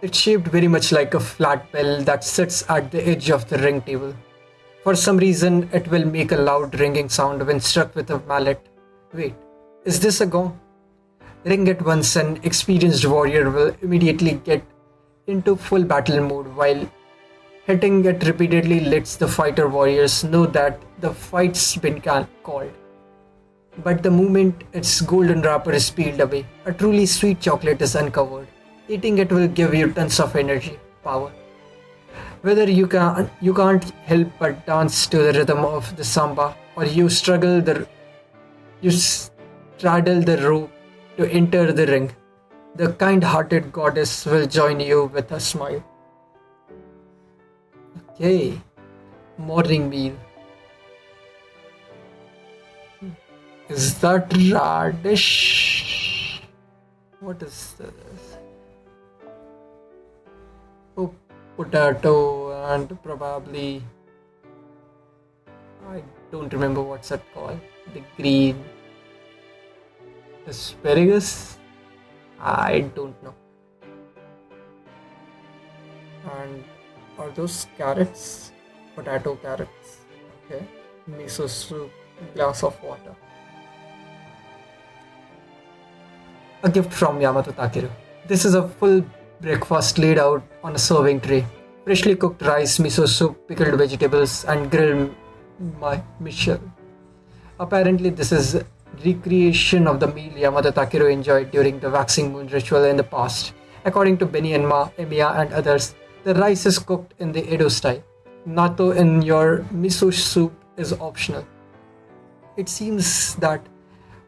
It's shaped very much like a flat bell that sits at the edge of the ring table. For some reason, it will make a loud ringing sound when struck with a mallet. Wait, is this a gong? Ring it once, an experienced warrior will immediately get into full battle mode, while hitting it repeatedly lets the fighter warriors know that the fight's been called. But the moment its golden wrapper is peeled away, a truly sweet chocolate is uncovered. Eating it will give you tons of energy, power. Whether you can't help but dance to the rhythm of the samba, or you straddle the rope to enter the ring, the kind-hearted goddess will join you with a smile. Okay, morning meal. Is that radish? What is this? Oh, potato and probably I don't remember what's that called. The green asparagus? I don't know. And are those carrots? Potato carrots. Okay. Miso soup, glass of water. A gift from Yamato Takeru. This is a full breakfast laid out on a serving tray. Freshly cooked rice, miso soup, pickled vegetables, and grilled michel. Apparently, this is recreation of the meal Yamada Takeru enjoyed during the waxing moon ritual in the past. According to Benny and Emiya and others, the rice is cooked in the Edo style. Natto in your miso soup is optional. It seems that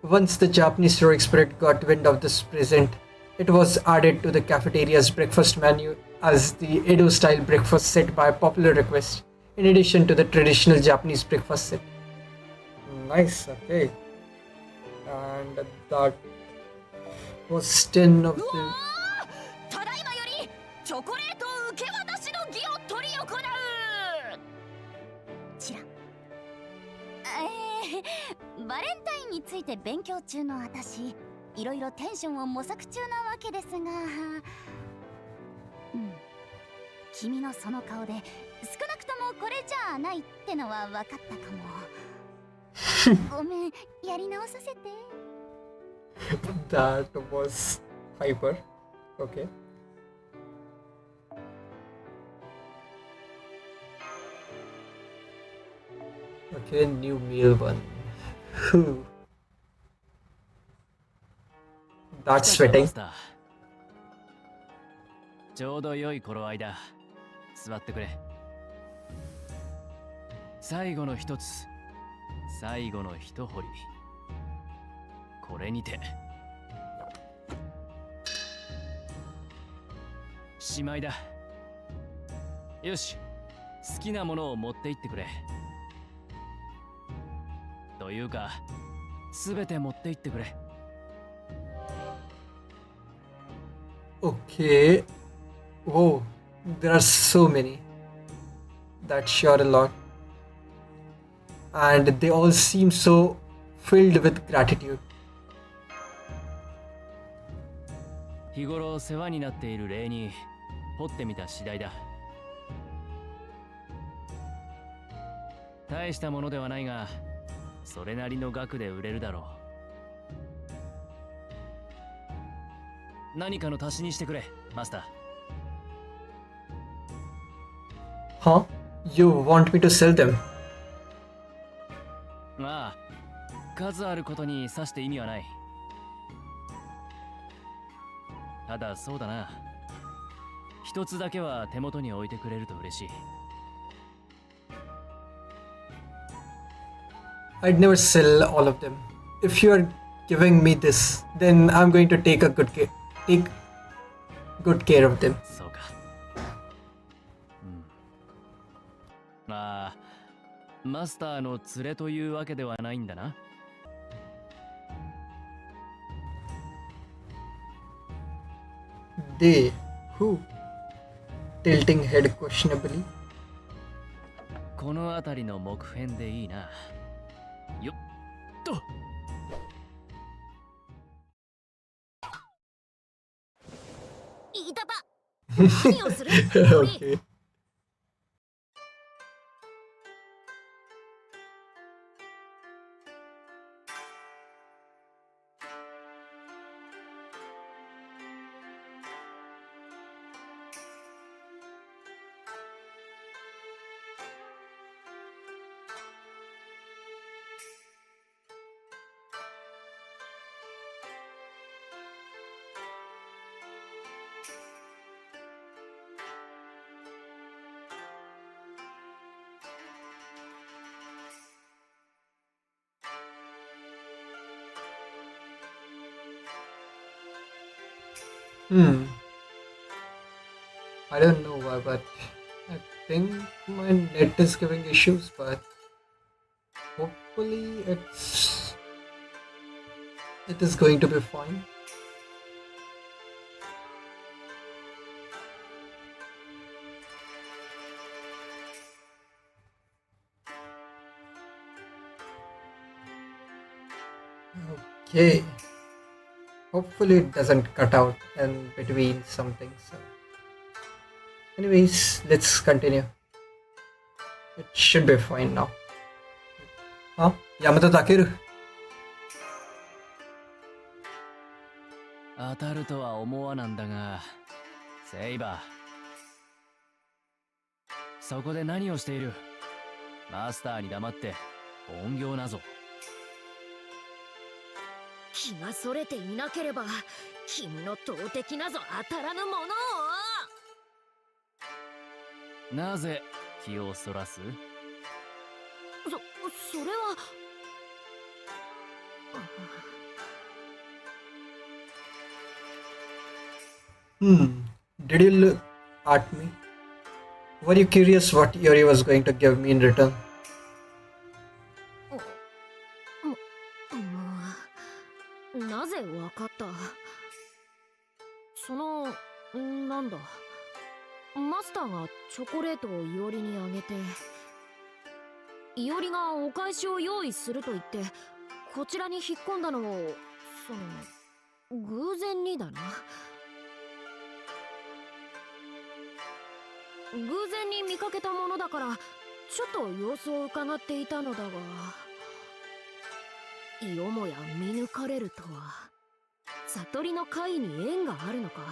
once the Japanese heroic spirit got wind of this present, it was added to the cafeteria's breakfast menu as the Edo style breakfast set by popular request, in addition to the traditional Japanese breakfast set. Nice, okay. And that was 10 of うわ the. ーただいまよりチョコレート受け渡しの儀を執り行うチラバレンタインについて勉強中の私、いろいろテンションを模索中なわけですが、君のその顔で少なくともこれじゃないってのは分かったかも。ごめん、やり直させて。That was hyper. Okay. Okay, new meal one. Whew. That's 来たか sweating. マスターちょうど良い頃合いだ。座ってくれ。最後の一つ、最後の一掘り。これにてしまいだ。よし、好きなものを持って行ってくれ。というか、すべて持って行ってくれ。Okay. Whoa, there are so many. That's sure a lot. And they all seem so filled with gratitude. 日頃世話になっている礼に掘ってみた次第だ。大したものではないが、それなりの額で売れるだろう。何かの足しにしてくれ、マスター。Huh? You want me to sell them? ああ、数あることにさして意味はない。ただそうだな、一つだけは手元に置いてくれると嬉しい。I'd never sell all of them. If you are giving me this, then I'm going to take good care of them. そうか。ああ、マスターの連れというわけではないんだな。They? Who? Tilting head questionably. この辺りの木片でいいな。よっと。いたた何をするOkay. Hmm. I don't know why, but I think my net is giving issues, but hopefully it is going to be fine. Okay. Hopefully it doesn't cut out in between something. So, anyways, let's continue. It should be fine now. Huh? Yamato Takeru. 当たるとは思わなんだが、セイバー、そこで何をしている？マスターに黙って本業なぞ。気がそれていなければ君の投擲なぞ当たらぬものを。なぜ気をそらす？それは。Did you look at me? Were you curious what Yuri was going to give me in return? なぜわかった？なんだ、マスターがチョコレートをいおりにあげて、いおりがお返しを用意すると言ってこちらに引っ込んだのを、偶然にだな。偶然に見かけたものだからちょっと様子を伺っていたのだが、よもや見抜かれるとは。悟りの会に縁があるのか、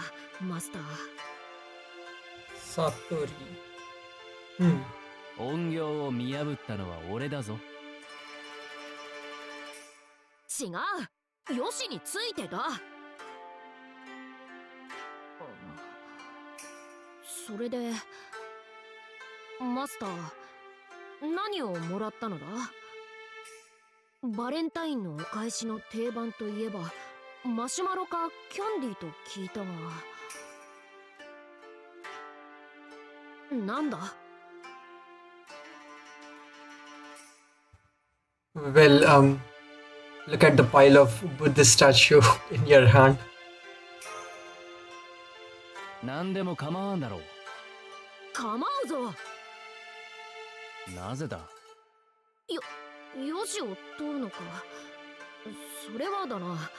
マスター。Satori. 本業を見破ったのは俺だぞ。違う、よしについてだ。それでマスター、何をもらったのだ？バレンタインのお返しの定番といえばマシュマロかキャンディーと聞いたが、なんだ？ Well, look at the pile of Buddhist statue in your hand. 何でも構わんだろう。構うぞ。なぜだ？よしを取るのか。それはだな。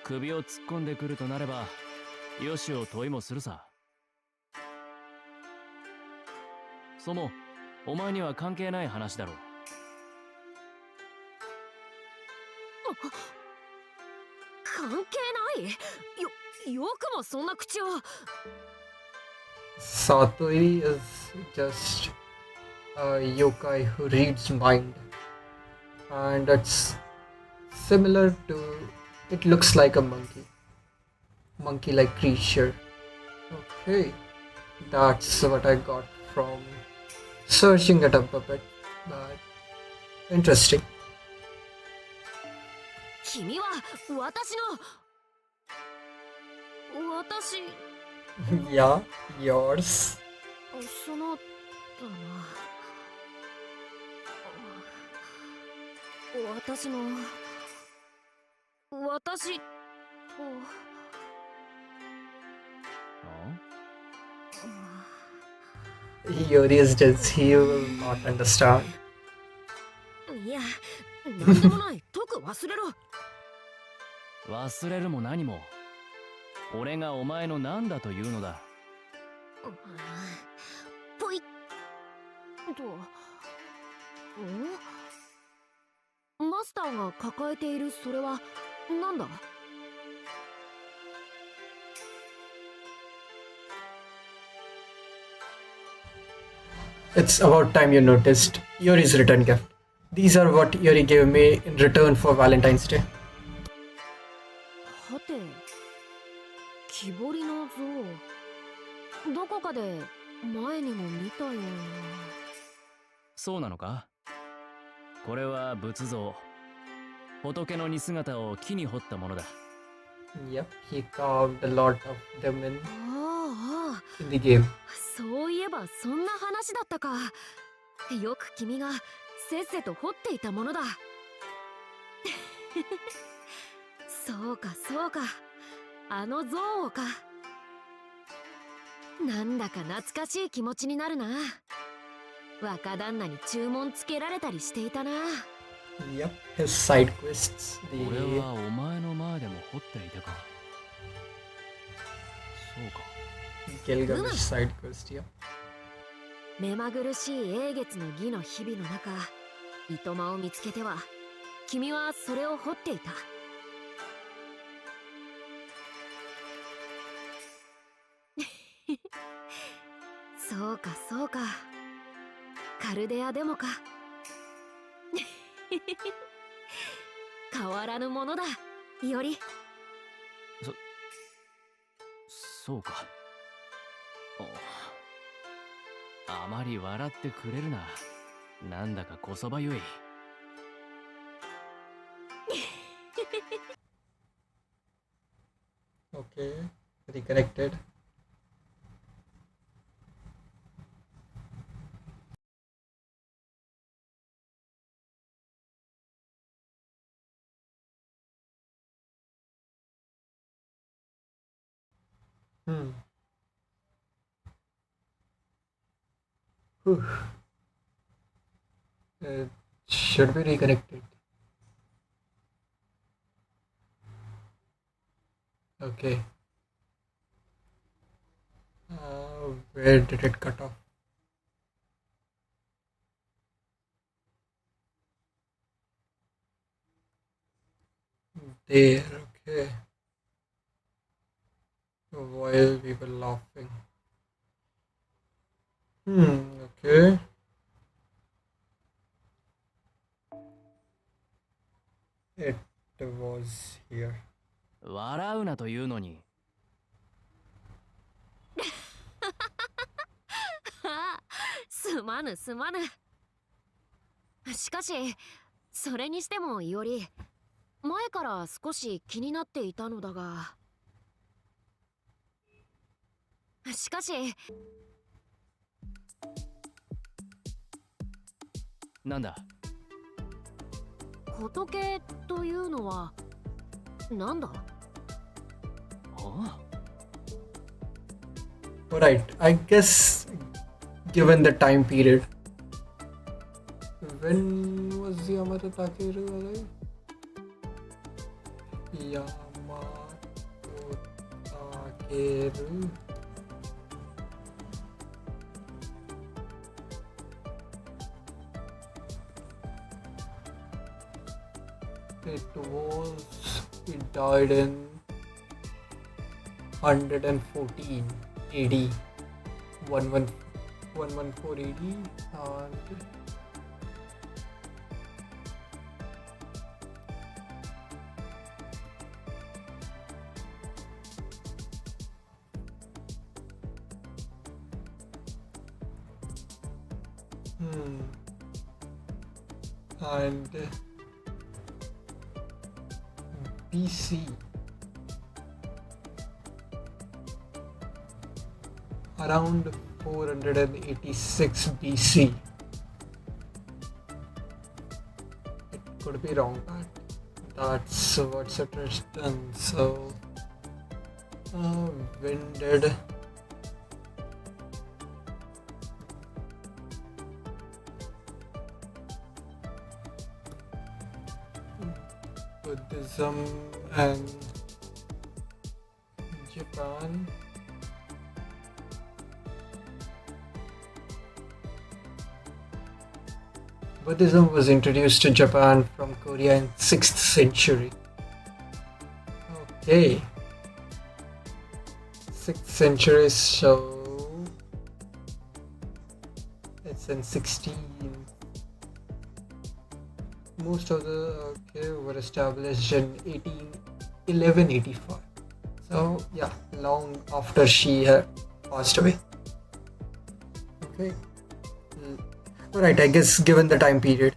首を突っ込んでくるとなれば、よしを問いもするさ。お前には関係ない話だろう。関係ない？よくもそんな口を。Satori is just a yokai who reads mind, and it's similar to. It looks like a monkey-like creature. Okay, that's what I got from searching it up a bit, but interesting. 君は私。Yeah, yours. だな。私と。Yuri is just he will not understand. いや、なんでもない。解く忘れろ。忘れるも何も、俺がお前の何だというのだ。ぽいっと。マスターが抱えているそれは何だ？It's about time you noticed Yuri's return gift. These are what Yuri gave me in return for Valentine's Day. はて、木彫りの像、どこかで前にも見たような。そうなのか？これは仏像。仏の似姿を木に彫ったものだ。 Yep, he carved a lot of them おお、 in the game. そういえばそんな話だったか。よく君がせっせと彫っていたものだ。そうかそうか、あの像をか。なんだか懐かしい気持ちになるな。若旦那に注文つけられたりしていたな。 Yep, his side quests. 俺 The はお前の前でも彫っていたか。そうか。 Gilgamesh side quest, yep. 目まぐるしい英月の儀の日々の中、糸間を見つけては君はそれを彫っていた。そうかそうか、カルデアでもか。変わらぬものだ、いおり。そうか。あまり笑ってくれるな。なんだかこそばゆい。Okay, reconnected. Hmm. Whew. It should be reconnected. Okay. Where did it cut off? There, okay. While we were laughing. Okay. It was here. 笑うなというのに。すまぬすまぬ。しかしそれにしてもいおり、前から少し気になっていたのだが。しかしなんだ。仏というのはなんだ。ああ、 Alright, I guess given the time period. When was Yamato Takeru alive? Yamato Takeru. He died in 114 AD, 114 AD, and and BC around 486 BC. It could be wrong, but that's what's it written. So when did Buddhism and Japan Buddhism was introduced to Japan from Korea in 6th century. Okay. 6th century, so it's in 16. Most of the were established in 1185. So yeah, long after she had passed away. Okay. Alright, I guess given the time period.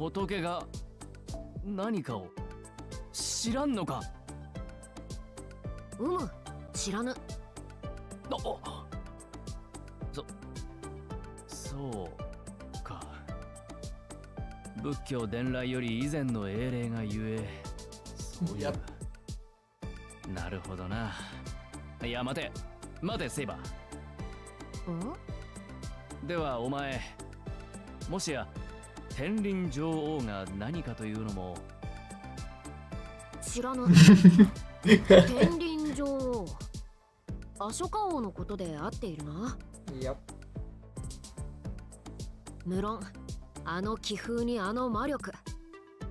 仏が何かを知らんのか？知らぬ。そうか。仏教伝来より以前の英霊がゆえ、そういう。なるほどな。いや、待てセイバー。ではお前、もしや天輪女王が何かというのも知らぬ。天輪女王、アショカ王のことで合っているな。無論あの気風にあの魔力、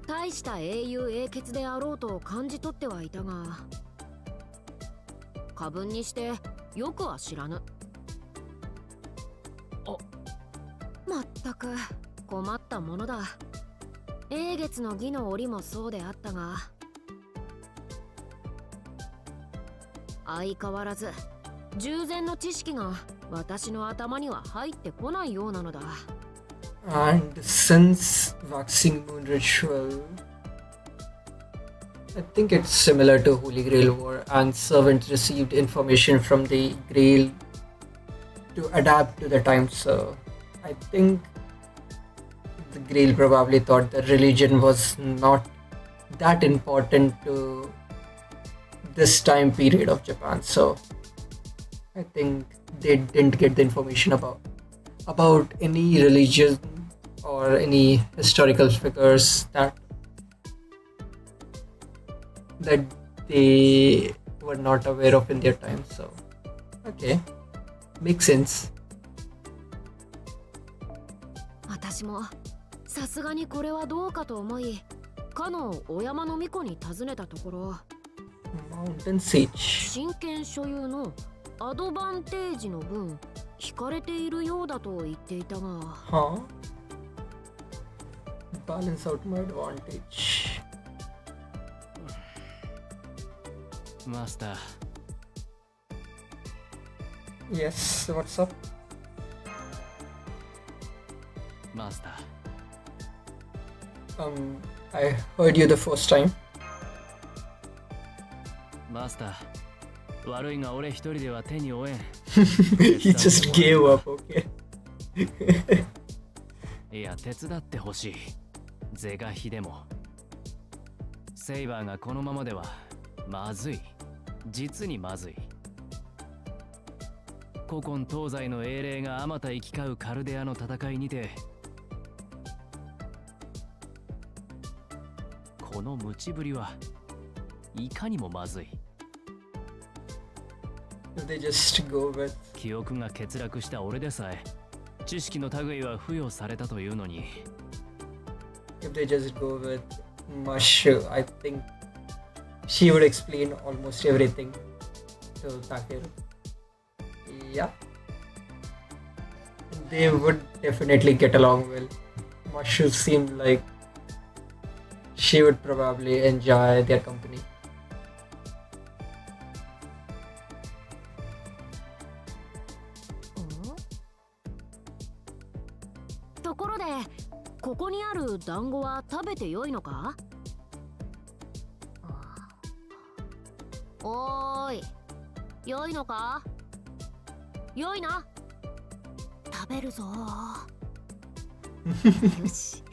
大した英雄英傑であろうと感じ取ってはいたが、過分にしてよくは知らぬ。まったく困ったものだ。英傑の義の折もそうであったが、相変わらず従前の知識が私の頭には入ってこないようなのだ。And since waxing moon ritual, I think it's similar to Holy Grail War, and servants received information from the Grail to adapt to the times. So I think the Grail probably thought the religion was not that important to this time period of Japan. So I think they didn't get the information about any religion or any historical figures that they were not aware of in their time. So okay, makes sense. 私もさすがにこれはどうかと思い、かのお山の巫女に尋ねたところ、 Mountain Siege. 真剣所有のアドバンテージの分引かれているようだと言っていたが、 Huh? Balance out my advantage. マスター。 Yes, what's up? マスター。I heard you the first time. マスター、悪いが俺一人では手に負えん。 He just gave up, okay? いや、手伝ってほしい。是が非でも。セイバーがこのままではまずい。実にまずい。古今東西の英霊があまた行き交うカルデアの戦いにて、この無知ぶりはいかにもまずい。If they just go with 記憶が欠落した俺でさえ知識の類は付与されたというのに、 if they just go with Mush, I think she would explain almost everything to Takeru. Yeah, they would definitely get along well. Mush seemed like she would probably enjoy their company. ところで、ここにある団子は食べてよいのか？おーい、よいのか？よいな。食べるぞ。よし、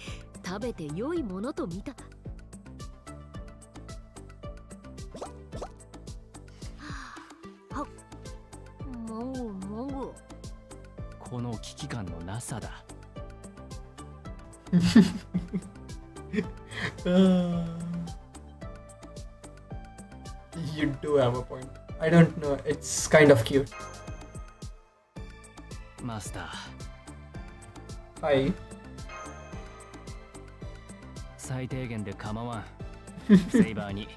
食べてよいものと見た。はっ、もぐもぐ。この危機感のなさだ。You do have a point. I don't know, it's kind of cute. マスター、 Hi. 最低限で構わん。セイバーに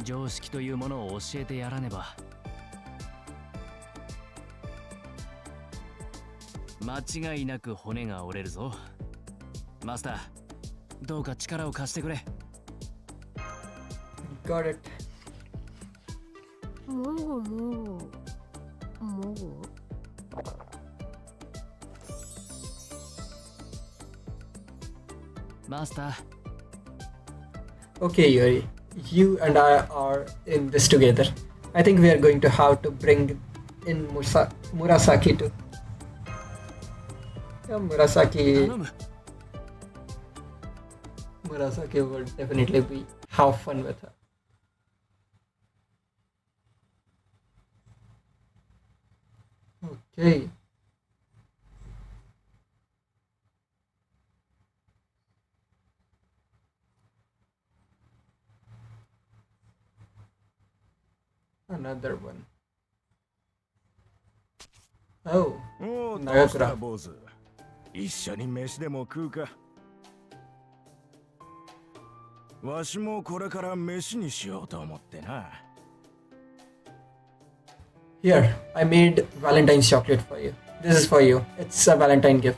常識というものを教えてやらねば。間違いなく骨が折れるぞ。マスター、どうか力を貸してくれ。 Got it. もぐもぐもぐ。マスター。 Okay, Yuri. You and I are in this together. I think we are going to have to bring in Murasaki too. Yeah, 頼む。 Murasaki would definitely be have fun with her. Okay. Another one. Oh, おお、ど長うした倉。坊主。一緒に飯でも食うか。わしもこれから飯にしようと思ってな。Here, I made Valentine's chocolate for you. This is for you. It's a Valentine gift.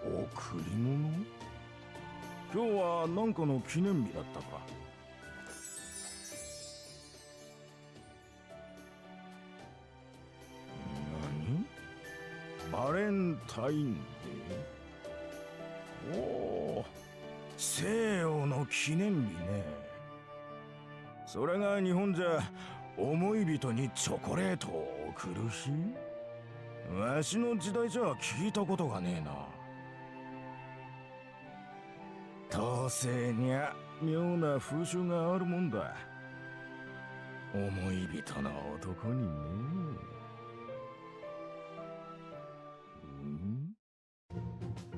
贈り物？今日は何かの記念日だったか。何？バレンタインデー？おお、西洋の記念日ね。それが日本じゃ思い人にチョコレートを贈る日？わしの時代じゃ聞いたことがねえな。当世にゃ妙な風習があるもんだ。思い人の男にね。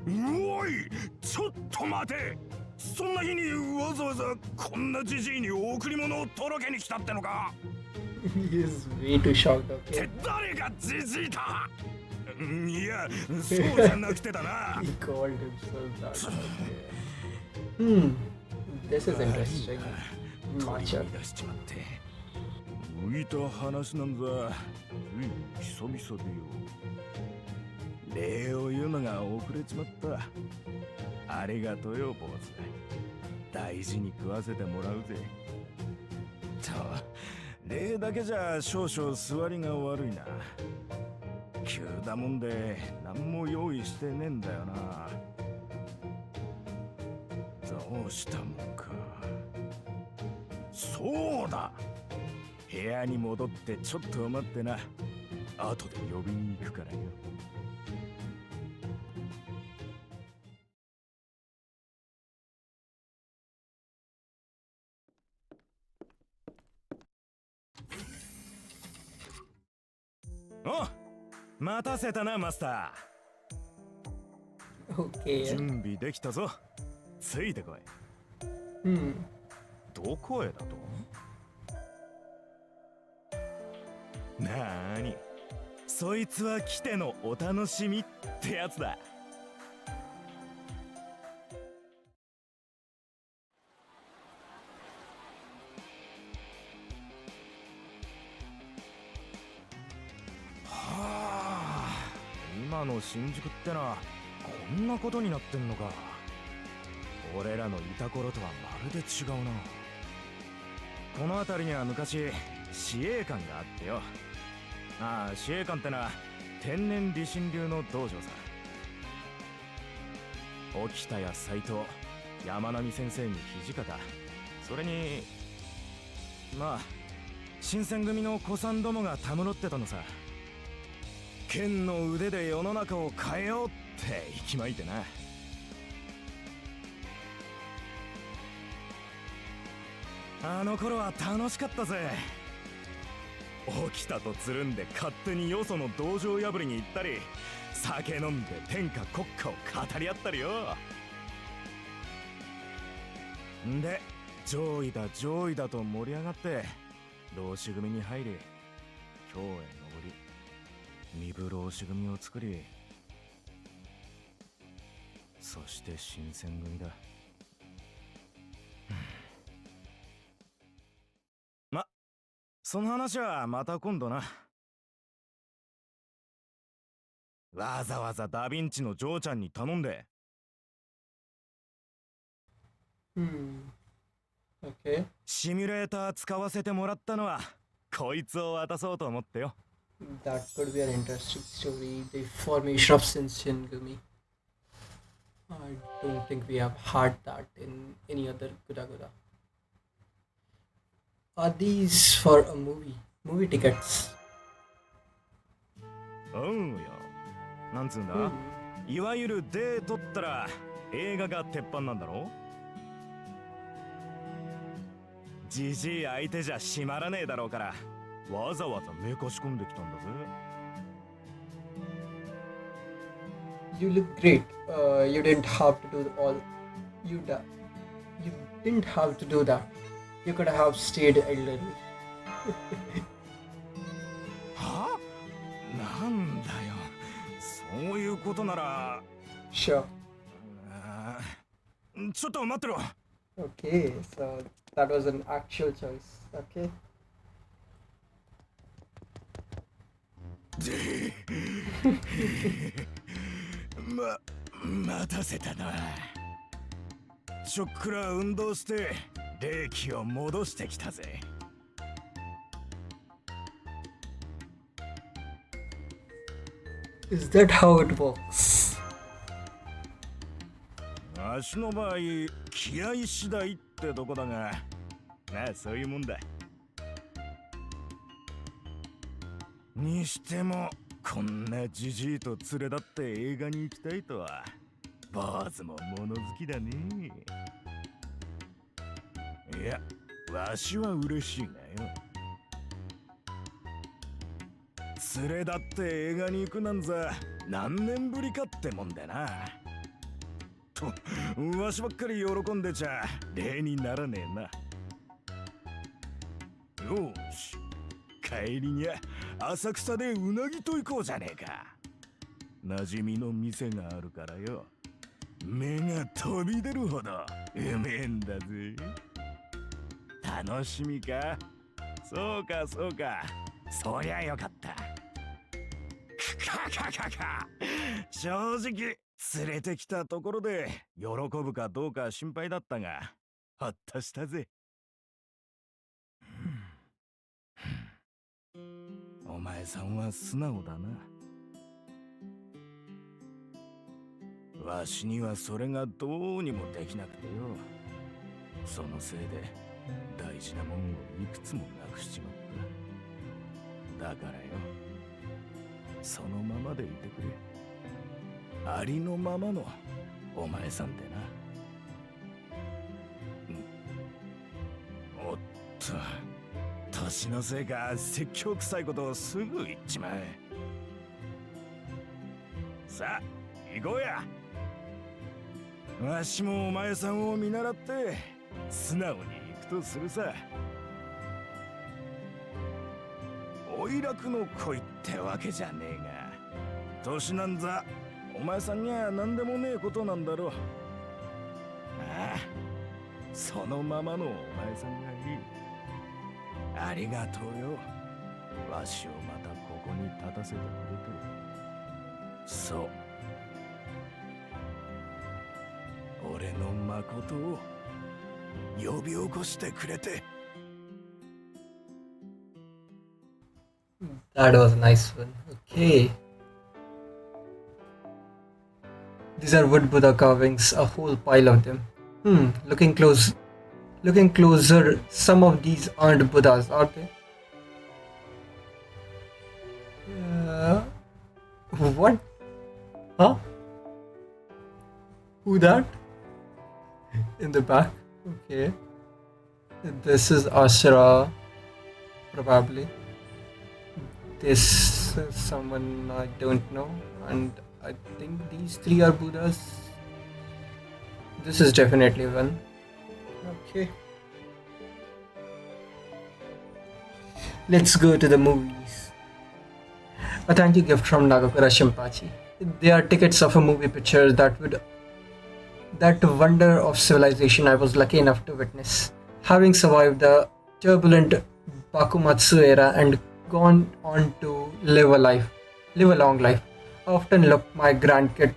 うおい、ちょっと待て。そんな日にわざわざこんなじじいに贈り物を届けに来たってのか？ He is way too shocked, っ okay? て誰がじじいだ？いや、そうじゃなくてだな。 He called himself that. Okay. This is interesting. 取り Matcha. 乱しちまって。浮いた話なんざ、久々でよ。礼を言うのが遅れちまった。ありがとうよ、坊主。大事に食わせてもらうぜ。と、礼だけじゃ少々座りが悪いな。急だもんで何も用意してねえんだよな。どうしたもんか。そうだ、部屋に戻ってちょっと待ってな。後で呼びに行くからよ。お、待たせたな、マスタ Okay. ー。準備できたぞ。ついてこい。どこへだと？なーに、そいつは来てのお楽しみってやつだ。はあ、今の新宿ってのはこんなことになってんのか。俺らのいた頃とはまるで違うな。この辺りには昔司令官があってよ。ああ、司令官ってのは天然理心流の道場さ。沖田や斎藤、山並先生に土方、それにまあ新選組の古参どもがたむろってたのさ。剣の腕で世の中を変えようって息巻いてな。あの頃は楽しかったぜ。沖田とつるんで勝手によその道場破りに行ったり、酒飲んで天下国家を語り合ったりよ。んで上位だ上位だと盛り上がって浪士組に入り、京へ上り身分浪士組を作り、そして新選組だ。ま、その話はまた今度な。わざわざダヴィンチのジョーちゃんに頼んで。Okay. シミュレーター使わせてもらったのはこいつを渡そうと思ってよ。 That could be an interesting story. The formation of Shinsengumi. I don't think we have had that in any other Guda Guda. Are these for a movie? Movie tickets? うんよ。なんつうんだ、 Hmm. いわゆるデートったら映画が鉄板なんだろ。じじい相手じゃ閉まらねえだろうからわざわざめかし込んできたんだぜ。 You look great. You didn't have to do all. You didn't have to do that. You could have stayed elderly. は？なんだよ。そういうことなら。 Sure. ちょっと待ってろ。 Okay, so that was an actual choice. Okay. 待たせたな。ちょっくら運動して冷気を戻してきたぜ。 Is that how it works? わしの場合気合次第ってとこだが、まあそういうもんだ。にしてもこんなじじいと連れ立って映画に行きたいとは坊主も物好きだね。いやわしは嬉しいがよ。連れ立って映画に行くなんざ何年ぶりかってもんだな。とわしばっかり喜んでちゃ例にならねえな。よーし帰りにゃ浅草でうなぎと行こうじゃねえか。馴染みの店があるからよ。目が飛び出るほどうめえんだぜ。楽しみか。そうかそうか、そりゃよかった。正直連れてきたところで喜ぶかどうか心配だったがほっとしたぜ。お前さんは素直だな。わしにはそれがどうにもできなくてよ。そのせいで大事なもんをいくつもなくしちまった。だからよ、そのままでいてくれ。ありのままのお前さんでな。おっと、年のせいか説教臭いことをすぐ言っちまえ。さあ行こうや。わしもお前さんを見習って素直に行くとするさ。おいらくの恋ってわけじゃねえが、年なんざお前さんには何でもねえことなんだろう。ああ、そのままのお前さんがいい。ありがとうよ。わしをまたここに立たせてくれて。そう。俺の誠を呼び起こしてくれて。 That was a nice one. Okay. These are wood Buddha carvings, a whole pile of them. Looking closer, some of these aren't Buddhas, are they? What? Huh? Who that? In the back? Okay. This is Ashra, probably. This is someone I don't know, and I think these three are Buddhas. This is definitely one. Okay. Let's go to the movies. A thank you gift from Nagakura Shimpachi. They are tickets of a movie picture that wonder of civilization I was lucky enough to witness. Having survived the turbulent Bakumatsu era and gone on to live a long life. I often took my grandkid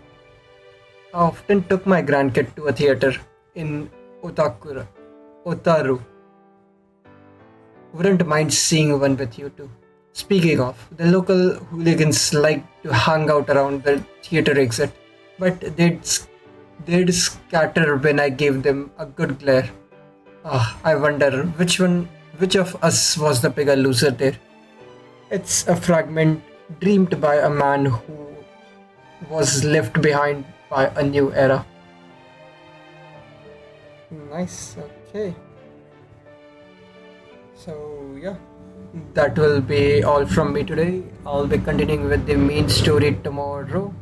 to a theater in Otaru. Wouldn't mind seeing one with you too. Speaking of, the local hooligans like to hang out around the theater exit, but They'd scatter when I gave them a good glare. I wonder which of us was the bigger loser there. It's a fragment dreamed by a man who was left behind by a new era. Nice, okay. So, yeah, that will be all from me today. I'll be continuing with the main story tomorrow.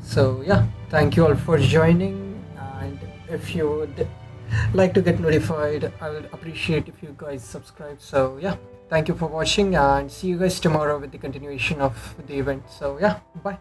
So, yeah, thank you all for joining. And if you would like to get notified, I would appreciate if you guys subscribe. So, yeah, thank you for watching and see you guys tomorrow with the continuation of the event. So, yeah, bye.